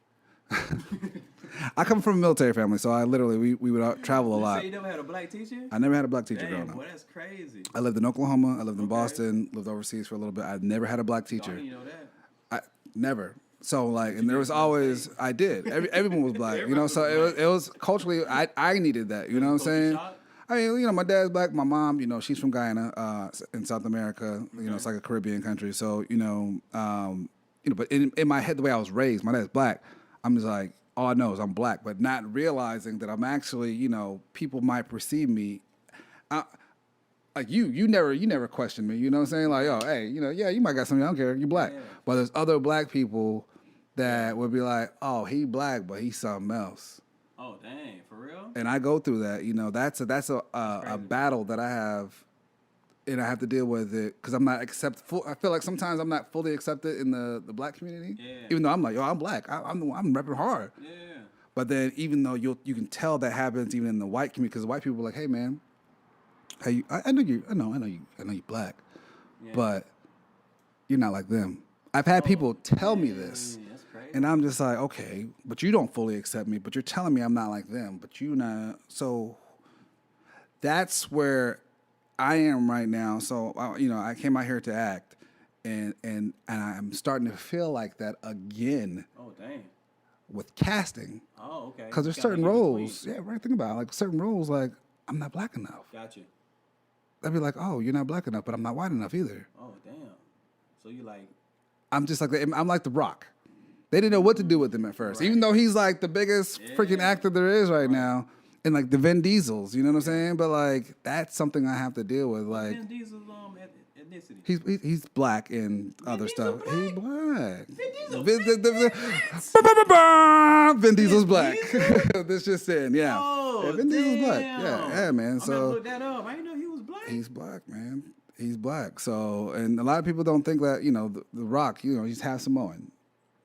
I come from a military family, so I literally we would travel a lot. So you never had a black teacher? I never had a black teacher Damn, growing up. boy, that's crazy. I lived in Oklahoma. I lived in Okay. Boston. Lived overseas for a little bit. I've never had a black teacher. You know that? I never. So like, and there was always I did. Everyone was black, So it was culturally I needed that. You know what I'm saying? I mean, my dad's black. My mom, she's from Guyana, in South America. It's like a Caribbean country. So but in my head, the way I was raised, my dad's black. I'm just like, all I know is I'm black, but not realizing that I'm actually, people might perceive me. Like you never questioned me. You know what I'm saying? Like, oh, hey, yeah, you might got something. I don't care. You black. Yeah. But there's other black people that would be like, oh, he black, but he's something else. Oh, dang, for real? And I go through that. That's a battle that I have, and I have to deal with it because I'm not I feel like sometimes I'm not fully accepted in the black community. Yeah. Even though I'm like, yo, I'm black. I'm repping hard. Yeah. But then even though you can tell that happens even in the white community because the white people are like, hey man, hey, I know you black, but you're not like them. I've had people tell me this. That's crazy. And I'm just like, okay, but you don't fully accept me, but you're telling me I'm not like them, but you not. So that's where I am right now. So, I came out here to act, and I'm starting to feel like that again. Oh, dang. With casting. Oh, okay. Because there's certain roles. Yeah, right. Think about it. Like certain roles, like I'm not black enough. Gotcha. They'd be like, oh, you're not black enough, but I'm not white enough either. Oh, damn. So you like... I'm just like, I'm like The Rock. They didn't know what to do with him at first. Right. Even though he's like the biggest freaking actor there is right now. And like the Vin Diesels, you know what I'm saying? But like, that's something I have to deal with. Like Vin Diesel's ethnicity. He's black and other stuff. He's black. Vin Diesel's black. This just saying, yeah. Oh, Vin Diesel's black. Yeah, man. I'm gonna look that up. I didn't know he was black. He's black, man. He's black. So, and a lot of people don't think that, The Rock, he's half Samoan.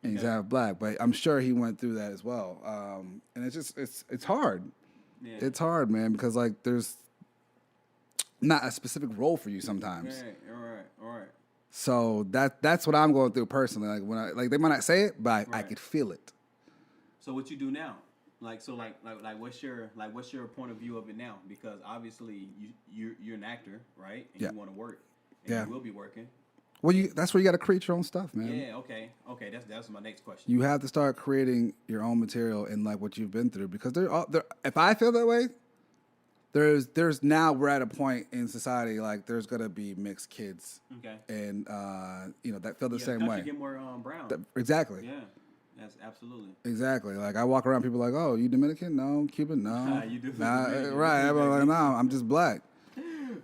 and he's half black. But I'm sure he went through that as well. And it's just it's hard. Yeah. It's hard, man, because like there's not a specific role for you sometimes. Right. All right. So that's what I'm going through personally. Like when they might not say it, but I Right. could feel it. So what you do now? Like what's your point of view of it now? Because obviously you're an actor, right? And Yeah. you want to work. And Yeah. you will be working. Well, that's where you got to create your own stuff, man. Yeah, okay. That's my next question. You have to start creating your own material and like what you've been through, because if I feel that way, there's now we're at a point in society like there's gonna be mixed kids, Okay. and that feel the same country way. Get more brown. Exactly. Yeah, that's absolutely. Exactly. Like I walk around, people are like, "Oh, you Dominican? No, Cuban? No, You do. nah, Dominican. right?" I'm like, "No, I'm just black."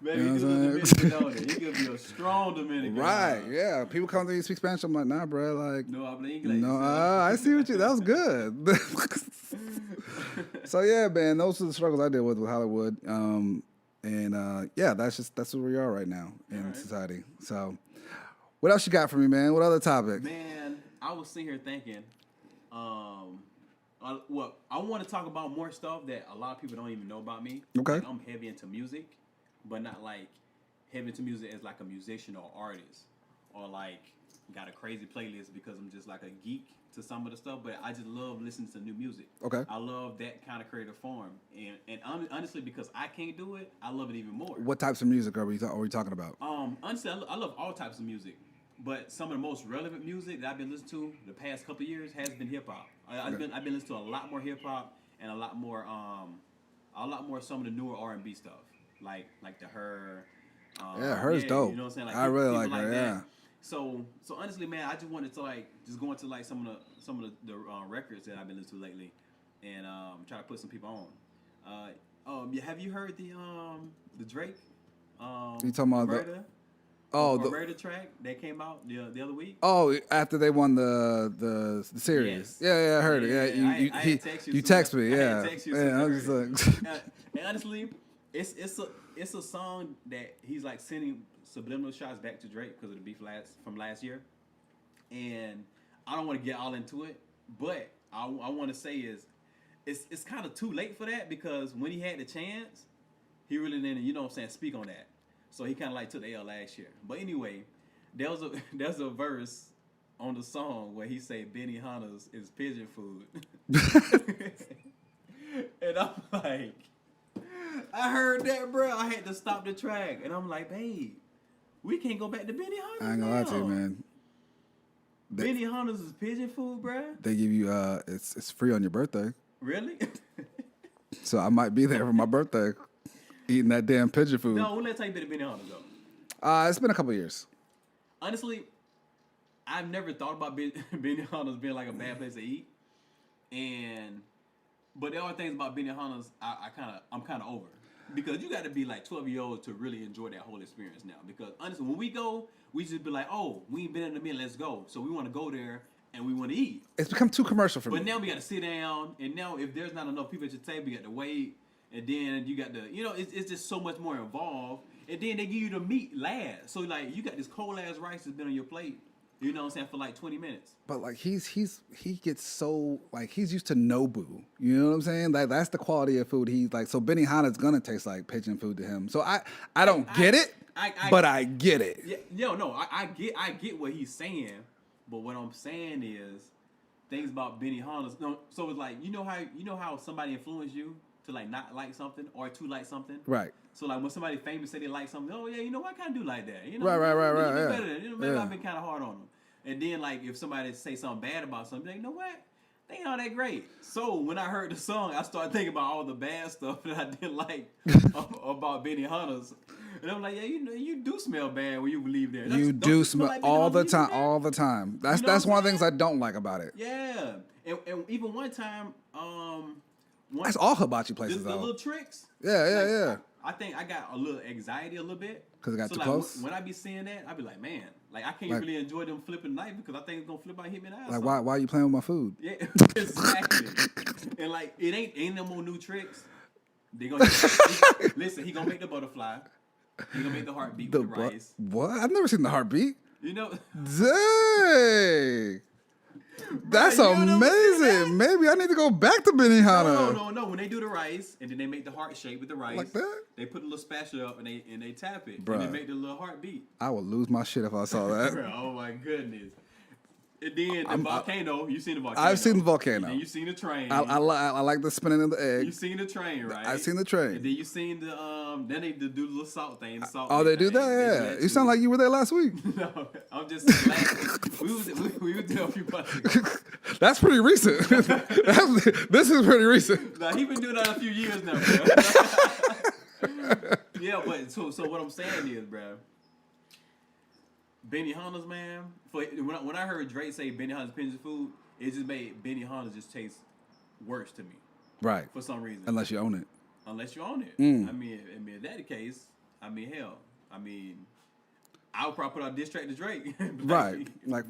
Maybe You know you do what I'm the Dominican, don't it? You could be a strong Dominican. Right? Yeah. People come to you speak Spanish. I'm like, "Nah, bro. Like, No habla inglés. no, I see what you. That was good." So yeah, man, those are the struggles I deal with Hollywood. That's where we are right now in society. So, what else you got for me, man? What other topic? Man, I was sitting here thinking, I want to talk about more stuff that a lot of people don't even know about me. Okay. Like, I'm heavy into music, but not like heavy into music as like a musician or artist, or like got a crazy playlist because I'm just like a geek to some of the stuff. But I just love listening to new music. Okay. I love that kind of creative form, and honestly, because I can't do it, I love it even more. What types of music are we talking about? Honestly, I love all types of music, but some of the most relevant music that I've been listening to the past couple of years has been hip hop. I've been listening to a lot more hip hop and a lot more some of the newer R&B stuff, like the Her. Her's dope. You know what I'm saying? Like, I really like that. her. Yeah. So honestly, man, I just wanted to like just go into like some of the records that I've been listening to lately, and try to put some people on. Have you heard the Drake? You talking about Omerta? the Omerta track that came out the other week? Oh, after they won the series. Yes. Yeah, I heard it. Yeah, you text me. Yeah, I was just like, and honestly, it's a song that he's like sending subliminal shots back to Drake because of the beef from last year, and I don't want to get all into it, but I want to say is it's kind of too late for that, because when he had the chance, he really didn't speak on that. So he kind of like took the L last year. But anyway, there's a verse on the song where he say Benihana's is pigeon food. And I'm like, I heard that, bro. I had to stop the track. And I'm like, babe, we can't go back to Benihana's. I ain't gonna lie to you, man. Benihana's is pigeon food, bro. They give you it's free on your birthday. Really? So I might be there for my birthday, eating that damn pigeon food. No, when last time you been to Benihana's though? It's been a couple of years. Honestly, I've never thought about Benihana's being like a bad place to eat, but there are things about Benihana's I'm kind of over, because you got to be like 12 years old to really enjoy that whole experience now. Because honestly, when we go, we just be like, oh, we ain't been in a minute, let's go. So we want to go there and we want to eat. It's become too commercial for me. But now we got to sit down, and now if there's not enough people at your table, you got to wait, and then you got to, it's just so much more involved. And then they give you the meat last. So like you got this cold ass rice that's been on your plate, you know what I'm saying, for like 20 minutes. But like he gets so like he's used to Nobu. You know what I'm saying? Like that's the quality of food he's like. So Benihana's gonna taste like pigeon food to him. So I don't get it, but I get it. Yeah, I get what he's saying, but what I'm saying is things about Benihana's. No, so it's like you know how somebody influenced you to like not like something or to like something, right? So like when somebody famous say they like something, oh yeah, I kind of do like that, Right. Better than, maybe I've been kind of hard on them. And then like if somebody say something bad about something, like, you know what? They ain't all that great. So when I heard the song, I started thinking about all the bad stuff that I didn't like about Benihana's. And I'm like, yeah, you do smell bad when you leave there. You do smell like all the time. That's one of the things I don't like about it. Yeah, and even one time, that's all hibachi places the though. little tricks. Yeah. I think I got a little anxiety a little bit. Because it got too like, close? When I be seeing that, I be like, man, like I can't really enjoy them flipping the knife because I think it's going to flip out and hit me in the ass. Like, why are you playing with my food? Yeah, exactly. And like, it ain't no more new tricks. They gonna listen, he going to make the butterfly. He going to make the heartbeat with the rice. What? I've never seen the heartbeat. You know? Dang. That's Bro, you don't see amazing. Maybe I need to go back to Benihana. No. When they do the rice and then they make the heart shape with the rice, Like that? they put a little spatula up and they tap it Bruh. and they make the little heartbeat. I would lose my shit if I saw that. Bro, oh my goodness. And then the volcano, you seen the volcano. I've seen the volcano. And then you seen the train. I like the spinning of the egg. You seen the train, right? I've seen the train. And then you seen the then they do the little salt thing. The salt Oh, they do thing. that? Yeah. You sound like you were there last week. No, I'm just laughing. we was there a few months ago. That's pretty recent. This is pretty recent. Nah, he been doing that a few years now, bro. Yeah, but so what I'm saying is, bro, Benihana's, man. When I heard Drake say Benihana's pigeon food, it just made Benihana just taste worse to me. Right. For some reason. Unless you own it. Unless you own it. Mm. I mean, if that's the case, hell. I would probably put out a diss track to Drake. Right. Like,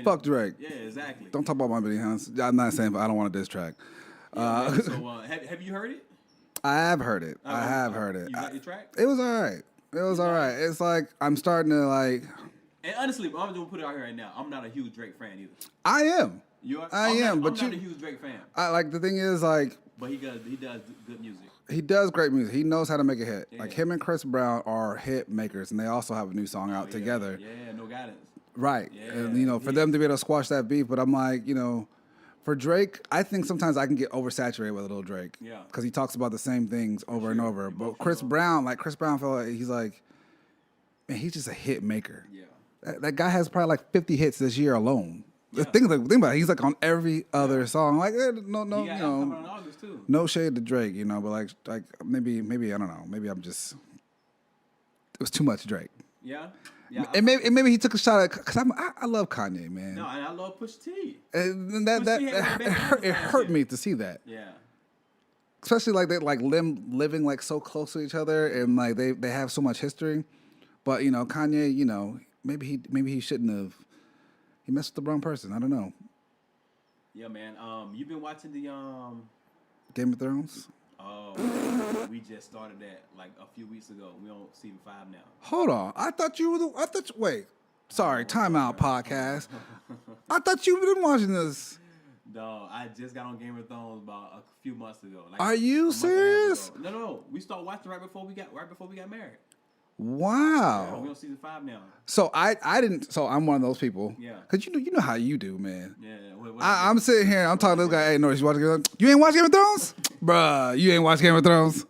fuck Drake. Yeah, exactly. Don't talk about my Benihana. I'm not saying, but I don't want a diss track. Yeah, have you heard it? I have heard it. I have heard it. You got your track? It was all right. It's like, I'm starting to like... And honestly, I'm just gonna put it out here right now. I'm not a huge Drake fan either. I am. You are? I'm not a huge Drake fan. The thing is, like... But he does good music. He does great music. He knows how to make a hit. Yeah. Like, him and Chris Brown are hit makers, and they also have a new song out together. Yeah, no guidance. Right. Yeah, And, for them to be able to squash that beef, but I'm like, for Drake, I think sometimes I can get oversaturated with a little Drake. Yeah. Because he talks about the same things over and over. But Chris Brown felt like he's like, man, he's just a hit maker. Yeah. That guy has probably like 50 hits this year alone. Yeah. Think about it. He's like on every other song. Like, no, He got coming in August too. no shade to Drake, but like maybe I don't know. Maybe it was too much Drake. Yeah. And maybe he took a shot at, because I love Kanye, man. No, and I love Pusha T. And Pusha T it hurt me to see that. Yeah. Especially like they like living like so close to each other, and like they have so much history. But Kanye, maybe he shouldn't have. He messed with the wrong person. I don't know. Yeah, man. You've been watching the Game of Thrones? Oh, we just started that like a few weeks ago. We on season 5 now. Hold on. Wait. Sorry, timeout podcast. I thought you been watching this. No, I just got on Game of Thrones about a few months ago. Like Are you serious? No. We started watching right before we got married. Wow. Yeah, we're on season 5 now. So I didn't. So I'm one of those people. Yeah. Cause you know how you do, man. Yeah. I'm sitting here. I'm talking to this guy. Hey, Norris, you watching Game of Thrones? You ain't watch Game of Thrones, bruh. You ain't watch Game of Thrones.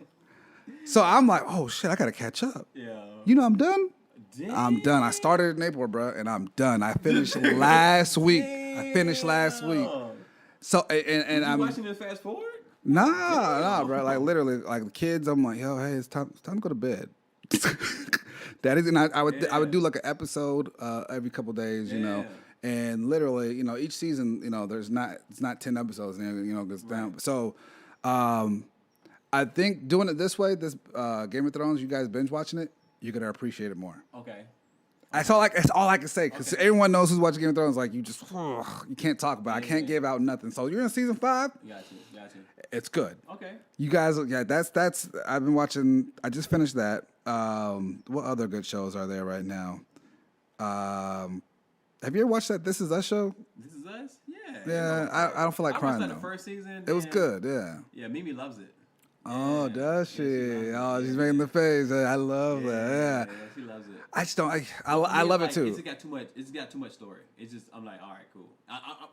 So I'm like, oh shit, I gotta catch up. Yeah. I'm done. Damn. I'm done. I started in April, bruh, and I'm done. I finished last week. So and I'm watching this fast forward. Nah, bro. Like literally, like the kids. I'm like, yo, hey, it's time to go to bed. Daddy's and I would do like an episode every couple days, and literally, each season, it's not 10 episodes, and goes down. So, I think doing it this way, this Game of Thrones, you guys binge watching it, you're gonna appreciate it more. Okay. That's all I can say, because everyone knows who's watching Game of Thrones. Like you can't talk about. I can't give out nothing. So you're in season 5. Got you. It's good. Okay. You guys, that's. I've been watching. I just finished that. What other good shows are there right now? Have you ever watched that This Is Us show? This Is Us? Yeah. Yeah, I don't feel like crying I watched though. The first season. It was good. Yeah. Yeah, Mimi loves it. Oh, does she? Yeah, She's making the face. I love that. Yeah. She loves it. I just don't. I love it too. It's got too much. It's got too much story. It's just I'm like, all right, cool.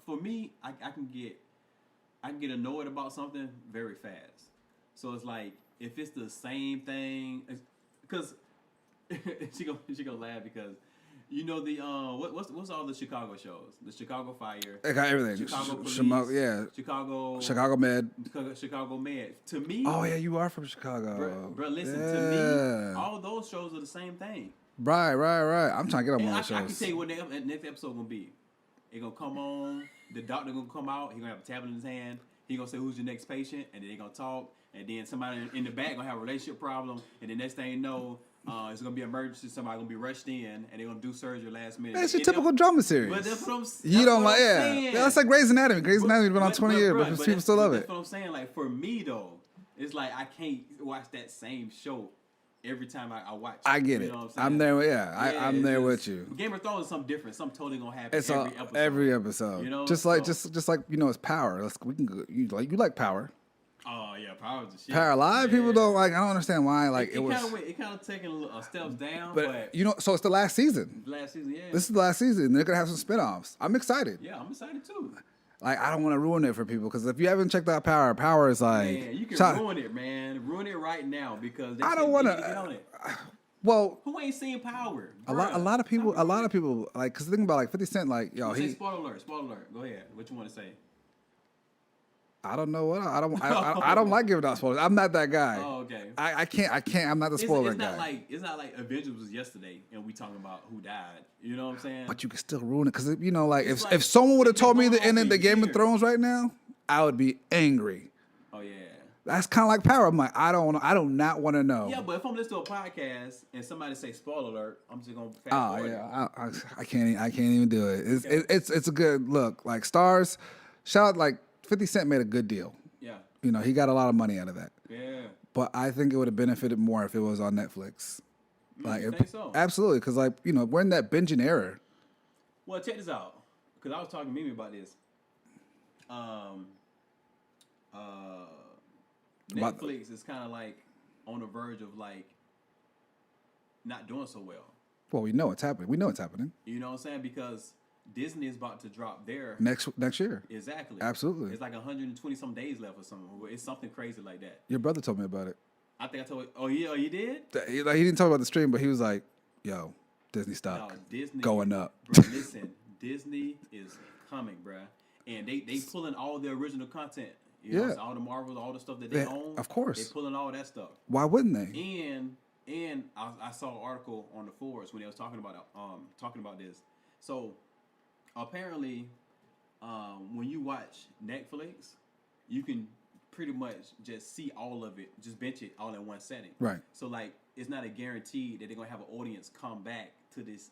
For me, I can get annoyed about something very fast. So it's like if it's the same thing, because she gonna laugh because the what's all the Chicago shows? The Chicago Fire. It got everything. Chicago Police. Chicago Med. Chicago Med. To me. Oh yeah, you are from Chicago. Bro, listen to me. All those shows are the same thing. Right. I'm trying to get on one of those shows. I can tell you what the next episode gonna be. It gonna come on. The doctor gonna come out. He gonna have a tablet in his hand. He gonna say who's your next patient, and then they gonna talk. And then somebody in the back gonna have a relationship problem. And the next thing you know, it's gonna be an emergency. Somebody gonna be rushed in, and they're gonna do surgery last minute. It's your typical drama series. But that's what I'm saying. You don't like, yeah. That's like Grey's Anatomy. Grey's Anatomy's been on 20 years, but people still love it. That's what I'm saying. Like for me though, it's like I can't watch that same show every time I watch. I get it. You know what I'm saying? I'm there. Yeah, I'm there with you. Game of Thrones is something different. Something totally gonna happen It's every episode. every episode. You know, just like it's Power. We can go, you like Power. Oh yeah, Power was the shit. Power. A lot of people don't like. I don't understand why. Like it kind of taking steps down, but so it's the last season. Last season, yeah. This is the last season. They're gonna have some spinoffs. I'm excited. Yeah, I'm excited too. Like, I don't want to ruin it for people because if you haven't checked out Power is like... Man, you can ruin it, man. Ruin it right now because I don't want to... Well... Who ain't seen Power? A lot of people, like, because think about, like, 50 Cent, like, yo, he... Spoiler alert. Go ahead. What you want to say? I don't know what... I don't like giving out spoilers. I'm not that guy. Oh, okay. I can't... I'm not the spoiler guy. It's not like Avengers was yesterday and we talking about who died. You know what I'm saying? But you can still ruin it because, like, if someone would have told me the ending of the Game of Thrones right now, I would be angry. Oh, yeah. That's kind of like Power. I'm like, I do not want to know. Yeah, but if I'm listening to a podcast and somebody say spoiler alert, I'm just gonna fast forward. Yeah, I can't even do it. It's a good look. Like Stars, shout out, like 50 Cent made a good deal. Yeah, he got a lot of money out of that. Yeah, but I think it would have benefited more if it was on Netflix. Like, think so? Absolutely, because we're in that binging era. Well, check this out, because I was talking to Mimi about this. Netflix is kind of like on the verge of like not doing so well. Well, we know it's happening. You know what I'm saying? Because Disney is about to drop their next year. Exactly. Absolutely. It's like 120 some days left or something. It's something crazy like that. Your brother told me about it. I think I told you. Oh, yeah, you did? He didn't talk about the stream, but he was like, yo, Disney stock going up. Bro, listen, Disney is coming, bro. And they pulling all the original content. You know, all the Marvels, all the stuff that they own. Of course. They pulling all that stuff. Why wouldn't they? And I saw an article on the Forbes when they was talking about this. So apparently, when you watch Netflix, you can pretty much just see all of it, just bench it all in one setting. Right. So like, it's not a guarantee that they're gonna have an audience come back to this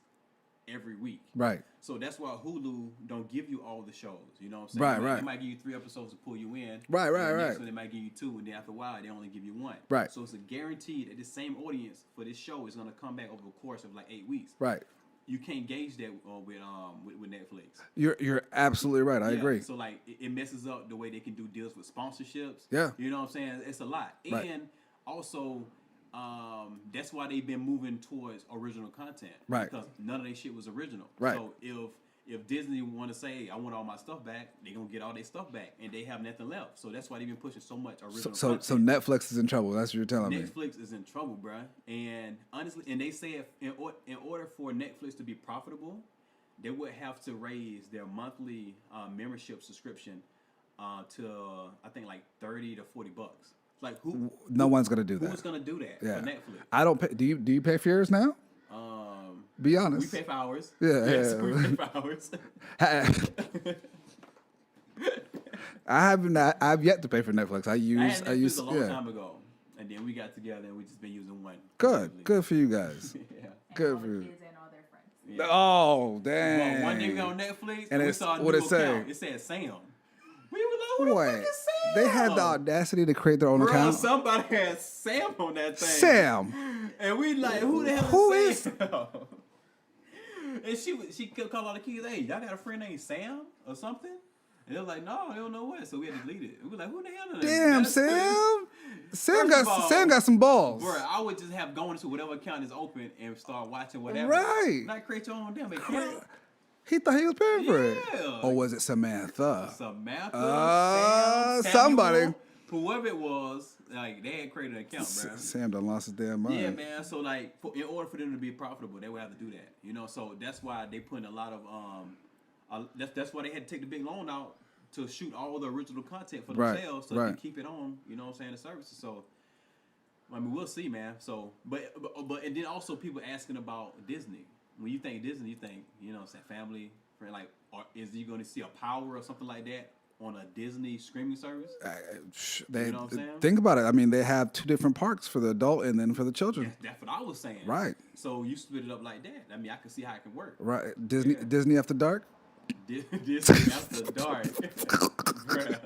every week. Right. So that's why Hulu don't give you all the shows. You know what I'm saying? Right. They might give you 3 episodes to pull you in. Right. Next one they might give you 2, and then after a while they only give you 1. Right. So it's a guarantee that the same audience for this show is gonna come back over the course of like 8 weeks. Right. You can't gauge that with Netflix. You're absolutely right. I agree. So like it messes up the way they can do deals with sponsorships. Yeah. You know what I'm saying? It's a lot. Right. And also that's why they've been moving towards original content. Right. Because none of their shit was original. Right. So if Disney want to say, I want all my stuff back, they're going to get all their stuff back. And they have nothing left. So that's why they've been pushing so much original content. So Netflix is in trouble. That's what you're telling me. Netflix is in trouble, bro. And honestly, and they say in order for Netflix to be profitable, they would have to raise their monthly membership subscription to, I think, like $30 to $40. Like who? No one's gonna do that. Who's gonna do that for Netflix? I don't pay. Do you pay for yours now? Be honest. We pay for ours. Yeah, yes, we pay for ours. I've yet to pay for Netflix. I use a long time ago, and then we got together and we just been using one. Good for you guys. Yeah. Good and for you. Kids and all their friends. Yeah. Oh damn! Well, one day we got on Netflix and we saw a new account. It said Sam. We were like, who the fuck is Sam? They had the audacity to create their own account. Somebody had Sam on that thing. Sam. And we like, who the hell is Sam? And she kept calling all the kids, hey, y'all got a friend named Sam or something? And they were like, no, they don't know what. So we had to delete it. We were like, who the hell is that? Damn, Sam. Sam got some balls. Bro, I would just have gone into whatever account is open and start watching whatever. Right. Not create your own damn account. He thought he was paying for it. Or was it Samantha? Sam, somebody. Whoever it was, like, they had created an account, bro. Sam done lost his damn mind. Yeah, man. So, like, in order for them to be profitable, they would have to do that. You know, so that's why they put in a lot of, that's why they had to take the big loan out to shoot all the original content for themselves so they can keep it on, you know what I'm saying, the services. So, I mean, we'll see, man. So, but and then also people asking about Disney. When you think Disney, you think, you know, say family, friend, like, or is you going to see a Power or something like that on a Disney streaming service? You know what I'm saying? Think about it. I mean, they have 2 different parks for the adult and then for the children. That's what I was saying. Right. So you split it up like that. I mean, I can see how it can work. Right. Disney After Dark? Disney After Dark. Bruh.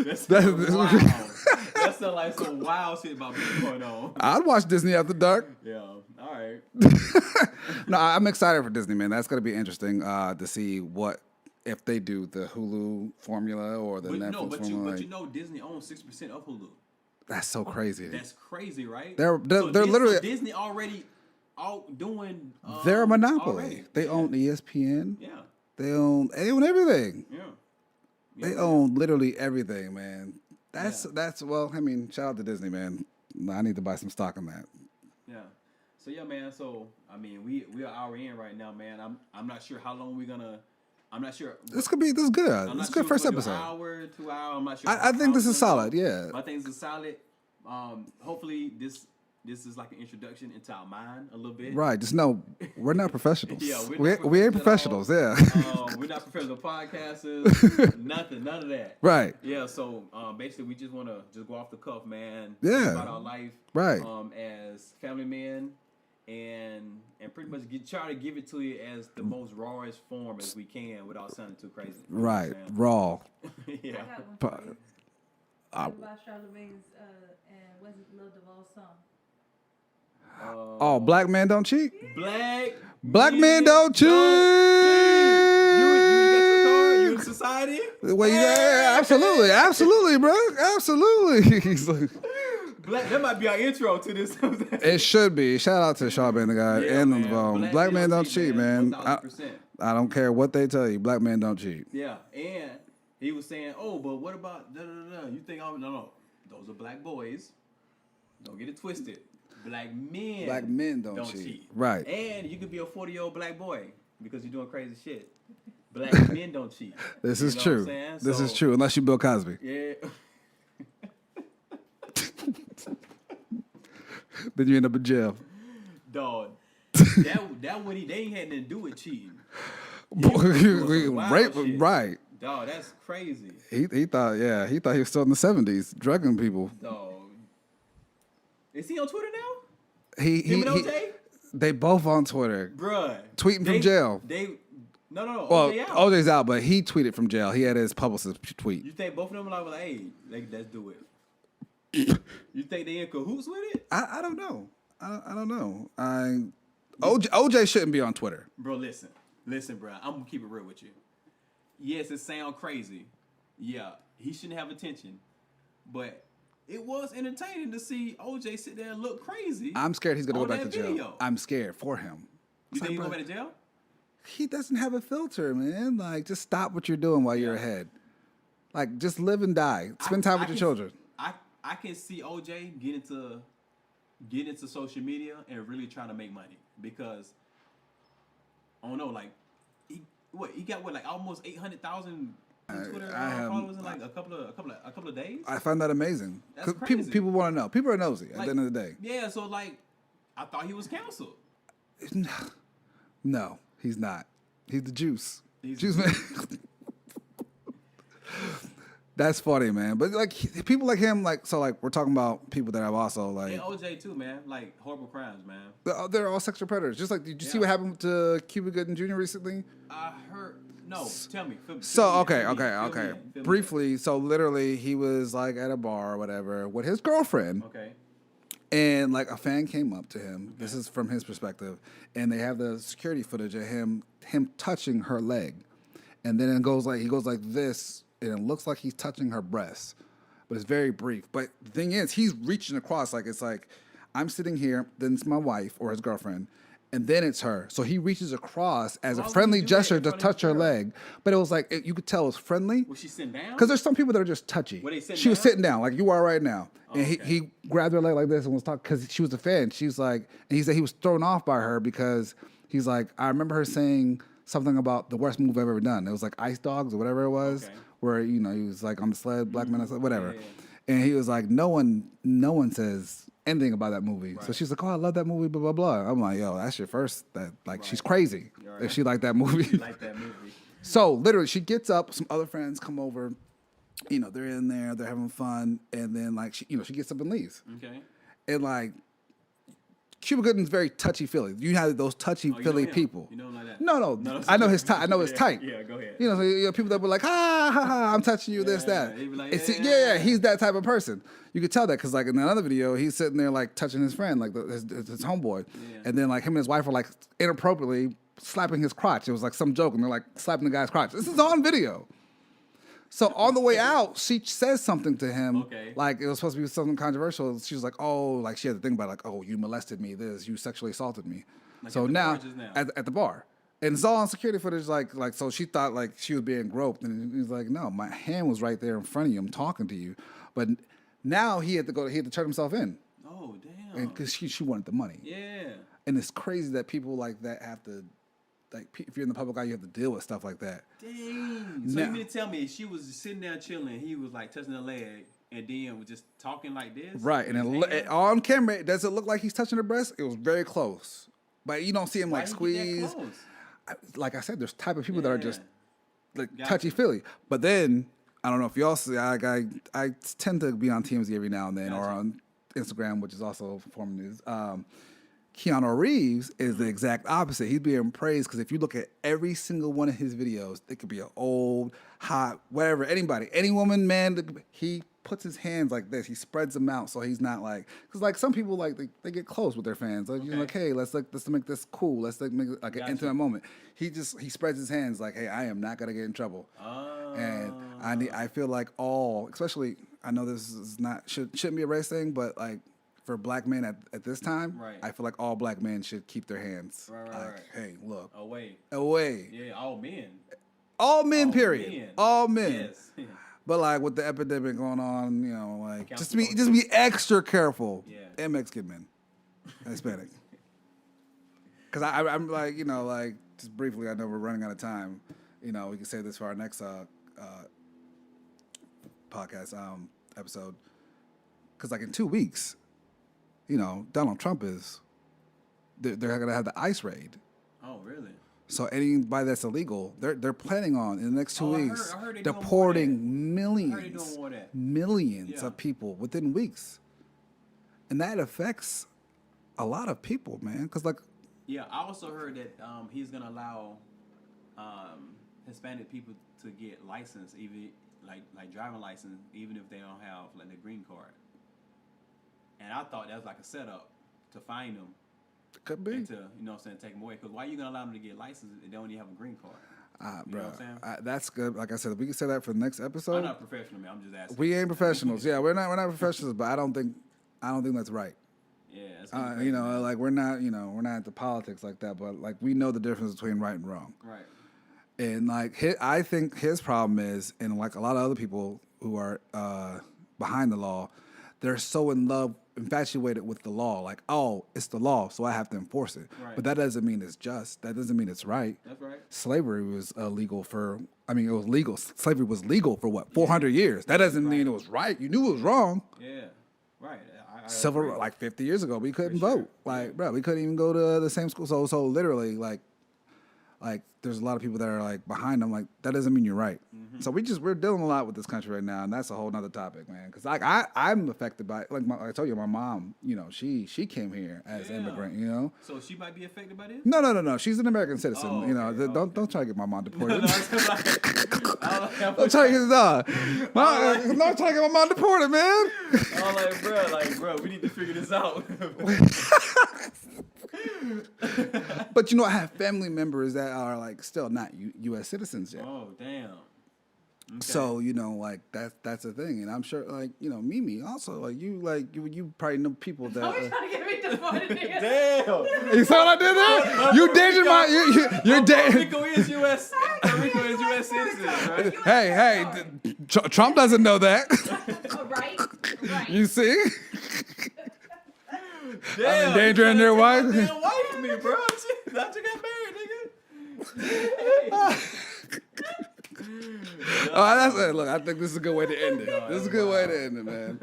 That's wild. That sounds like some wild shit about me going on. I'd watch Disney After Dark. Yeah. All right. No, I'm excited for Disney, man. That's gonna be interesting to see what if they do the Hulu formula or the Netflix formula. But you know, Disney owns 6% of Hulu. That's so crazy. That's crazy, right? They're literally Disney already out doing. They're a monopoly. Already. They own ESPN. Yeah. They own everything. Yeah. They own literally everything, man. That's well, I mean, shout out to Disney, man. I need to buy some stock on that. Yeah. So yeah, man. So I mean, we are hour in right now, man. I'm not sure how long we're gonna. I'm not sure. This is good. This is good first episode. An hour, 2 hours. I'm not sure. I think this is solid. Yeah. I think this is solid. Hopefully this is like an introduction into our mind a little bit. Right. Just know we're not professionals. Yeah, we ain't professionals. Yeah. We're not professional podcasters. None of that. Right. Yeah. So basically, we just want to just go off the cuff, man. Yeah. About our life. Right. As family men, and pretty much try to give it to you as the most rawest form as we can without sounding too crazy. Right. Raw. Yeah. I got one for you. About Charlemagne's and was it Lil Duval's song? Oh, black men don't cheat. Black men don't cheat. You got your car? You in society? Well, yeah, absolutely, bro, absolutely. He's like, that might be our intro to this. it should be. Shout out to Charlemagne the guy and the Black men don't cheat, man. 1000%. I don't care what they tell you. Black men don't cheat. Yeah, and he was saying, "Oh, but what about You think no? Those are black boys. Don't get it twisted. Black men don't cheat. Right. And you could be a 40-year-old black boy because you're doing crazy shit. Black men don't cheat. This is true. This is true, unless you Bill Cosby. Yeah. Then you end up in jail. Dog. That what they ain't had nothing to do with cheating. Rape, right. Dog, that's crazy. He thought he was still in the 70s, drugging people. Dog. Is he on Twitter now? Him and OJ? They both on Twitter. Bruh. Tweeting from jail. No. Well, OJ out. OJ's out, but he tweeted from jail. He had his publicist tweet. You think both of them are like, hey, let's do it. You think they in cahoots with it? I don't know. I don't know. OJ shouldn't be on Twitter. Bro, listen, bro. I'm gonna keep it real with you. Yes, it sounds crazy. Yeah, he shouldn't have attention, but it was entertaining to see OJ sit there and look crazy. I'm scared he's gonna go back to jail. Video. I'm scared for him. You think he's going back to jail? He doesn't have a filter, man. Like, just stop what you're doing while you're ahead. Like, just live and die. Spend time with your children. I can see OJ get into social media and really trying to make money because I don't know, like he got like almost 800,000 Twitter followers in like a couple of days. I find that amazing. That's crazy. People want to know. People are nosy at the end of the day. Yeah, so like I thought he was canceled. No, he's not. He's the juice. He's man. That's funny, man. But like people like him, we're talking about people that have also like and OJ too, man. Like horrible crimes, man. They're all sexual predators. Just like, did you see what happened to Cuba Gooding Jr. recently? I heard. No, tell me. Okay. Briefly, so literally, he was like at a bar or whatever with his girlfriend. Okay. And like a fan came up to him. Okay. This is from his perspective, and they have the security footage of him touching her leg, and then he goes like this. And it looks like he's touching her breast, but it's very brief. But the thing is, he's reaching across. Like, it's like, I'm sitting here, then it's my wife or his girlfriend, and then it's her. So he reaches across as a friendly gesture to touch her leg. But it was like, you could tell it was friendly. Was she sitting down? Because there's some people that are just touchy. Were they sitting She was sitting down, like you are right now. Oh, and he grabbed her leg like this and was talking, because she was a fan. She's like, and he said he was thrown off by her because he's like, I remember her saying something about the worst move I've ever done. It was like Ice Dogs or whatever it was. Okay. Where, he was like on the sled, black man, whatever. Yeah. And he was like, no one says anything about that movie. Right. So she's like, oh, I love that movie, blah, blah, blah. I'm like, yo, that's your first, she's crazy if she liked that movie. So literally, she gets up, some other friends come over, they're in there, they're having fun, and then like, she gets up and leaves. Okay. And like, Cuba Gooding's very touchy-feely. You have those touchy-feely people. You know him like that? No. I know his type. I know his type. Yeah, go ahead. You know, so you people that were like, ha, ha, ha, I'm touching you, this, that. He'd be like, Yeah, he's that type of person. You could tell that because, like, in another video, he's sitting there, like, touching his friend, like, his homeboy. Yeah. And then, like, him and his wife were, like, inappropriately slapping his crotch. It was, like, some joke, and they're, like, slapping the guy's crotch. This is on video. So on the way out, she says something to him, like it was supposed to be something controversial. She was like, "Oh, like she had to think about it, like, oh, you molested me, you sexually assaulted me." Like so now at the bar, and it's all on security footage. Like so she thought like she was being groped, and he's like, "No, my hand was right there in front of you. I'm talking to you." But now he had to turn himself in. Oh damn! Because she wanted the money. Yeah. And it's crazy that people like that have to. Like, if you're in the public eye, you have to deal with stuff like that. Dang. So you mean to tell me she was just sitting there chilling, he was like touching her leg, and then was just talking like this? Right. And on camera, does it look like he's touching her breast? It was very close. But you don't see him like squeeze. Like I said, there's type of people that are just like touchy-feely. But then, I don't know if y'all see, I tend to be on TMZ every now and then or on Instagram, which is also a form of news. Keanu Reeves is the exact opposite. He's being praised because if you look at every single one of his videos, it could be an old, hot, whatever, anybody, any woman, man, he puts his hands like this. He spreads them out so he's not like, because like some people like they get close with their fans. Like you're like, hey, let's make this cool. Let's like make it like an intimate moment. He spreads his hands like, hey, I am not gonna get in trouble. And I feel like especially I know this is not shouldn't be a race thing, but like. For black men at this time, I feel like all black men should keep their hands. Right. Hey, look. Away. Yeah, all men. All men, period. Men. All men. Yes. But like with the epidemic going on, you know, like just be extra careful. Yeah. And Mexican men. Hispanic. Because I'm like, you know, like just briefly, I know we're running out of time. You know, we can say this for our next podcast episode. Because like in 2 weeks, you know, Donald Trump they're going to have the ICE raid. Oh, really? So anybody that's illegal, they're planning on in the next 2 weeks I heard deporting millions of people within weeks. And that affects a lot of people, man. Because like, yeah, I also heard that he's going to allow Hispanic people to get license, even like driving license, even if they don't have like the green card. And I thought that was like a setup to find them. Could be. And to, you know what I'm saying, take them away. Because why are you going to allow them to get licensed if they don't even have a green card? Bro, know what I'm saying? That's good. Like I said, we can say that for the next episode. I'm not a professional, man. I'm just asking. We ain't professionals. Yeah, we're not professionals, but I don't think that's right. Yeah, that's you know, like we're not into politics like that, but like we know the difference between right and wrong. Right. And like I think his problem is, and like a lot of other people who are behind the law, they're so infatuated with the law. Like, oh, it's the law, so I have to enforce it. Right. But that doesn't mean it's just. That doesn't mean it's right. That's right. Slavery was illegal it was legal. Slavery was legal for what, 400 years. That doesn't mean it was right. You knew it was wrong. Yeah, right. Civil, like 50 years ago, we couldn't vote. Like, bro, we couldn't even go to the same school. So literally, like there's a lot of people that are like behind them. Like that doesn't mean you're right. Mm-hmm. So we're dealing a lot with this country right now, and that's a whole nother topic, man. Because like I'm affected by it. Like I told you, my mom, you know, she came here as an immigrant, you know. So she might be affected by this. No. She's an American citizen. Oh, okay. You know, don't try to get my mom deported. I'm trying to get not trying to get my mom deported, man. I'm like, bro, we need to figure this out. But you know, I have family members that are like still not U.S. citizens yet. Oh, damn. Okay. So you know, like that's a thing, and I'm sure, like you know, Mimi also like you probably know people that. Trying to get me deported. Damn. You saw what I did there? You dated you're dating. Puerto Rico is U.S. citizen, right? Hey, Trump doesn't know that. Right. You see? Damn, endangering their wife. Damn wife to me, bro. That's you got married, nigga. That's it. Look, I think this is a good way to end it. This is a good way to end it, man.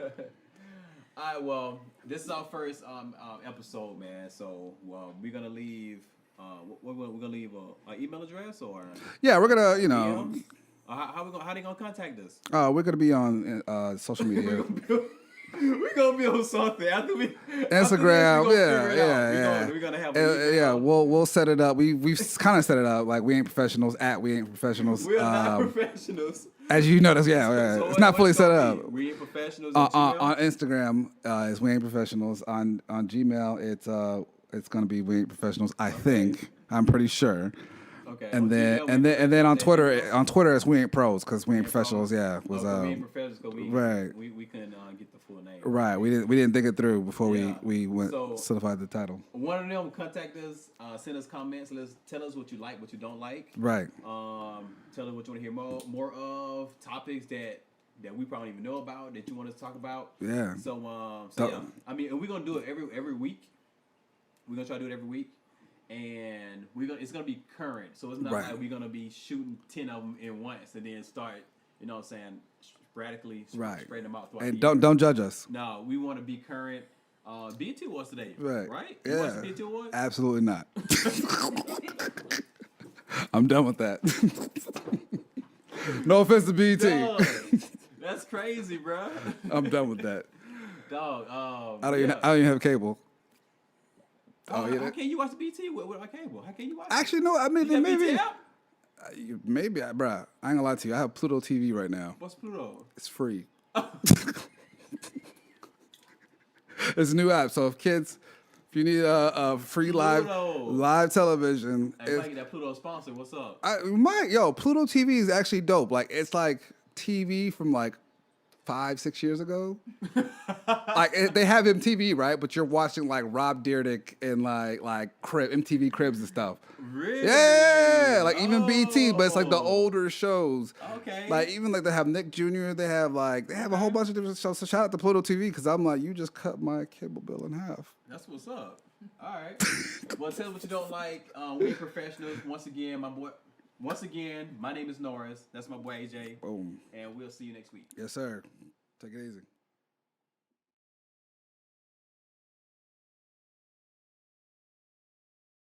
All right, well, this is our first episode, man. So, we're gonna leave. We're gonna leave an email address, or yeah, we're gonna, you know, how they gonna contact us? We're gonna be on social media. We're gonna be on something after we Instagram, We're gonna have we'll set it up. We've kind of set it up like We Aint Professionals at We Aint Professionals. We're not professionals. As you notice, So it's not fully set gonna up. be? We Aint Professionals On Instagram, it's We Aint Professionals. On Gmail, it's gonna be We Aint Professionals. I think. I'm pretty sure. Okay. And then on Twitter, it's We Aint Pros because We Aint Professionals. Yeah, was We Aint Professionals because right. We couldn't get the full name. Right. We didn't think it through before we went solidified the title. One of them contact us, send us comments, tell us what you like, what you don't like. Right. Tell us what you want to hear more of, topics that we probably don't even know about that you want us to talk about. Yeah. So yeah. I mean, and we're gonna do it every week. We're gonna try to do it every week. And it's gonna be current, so it's not like we're gonna be shooting 10 of them in once and then start, you know what I'm saying, sporadically spreading them out throughout and the year. don't judge us. No, we want to be current. BET Awards today, right? Yeah. You watch the BET Awards? Absolutely not. I'm done with that. No offense to BET. Dog, that's crazy, bro. I'm done with that. Dog, I don't even have cable. How can you watch BT with our cable? How can you watch it? Actually, no. I mean, You got maybe. BT app? Maybe, bruh. I ain't gonna lie to you. I have Pluto TV right now. What's Pluto? It's free. It's a new app. So if you need a free live television, Hey, if I get that Pluto sponsor, what's up? Pluto TV is actually dope. Like it's like TV from like 5-6 years ago. Like they have MTV, right? But you're watching like Rob Dyrdek and like MTV Cribs and stuff. Really? Yeah, like even BT, but it's like the older shows. Okay. Like even like they have Nick Jr. They have a whole bunch of different shows. So shout out to Pluto TV because I'm like, you just cut my cable bill in half. That's what's up. All right. Well, tell us what you don't like. We Aint Professionals. Once again, my name is Norris. That's my boy AJ. Boom. And we'll see you next week. Yes, sir. Take it easy.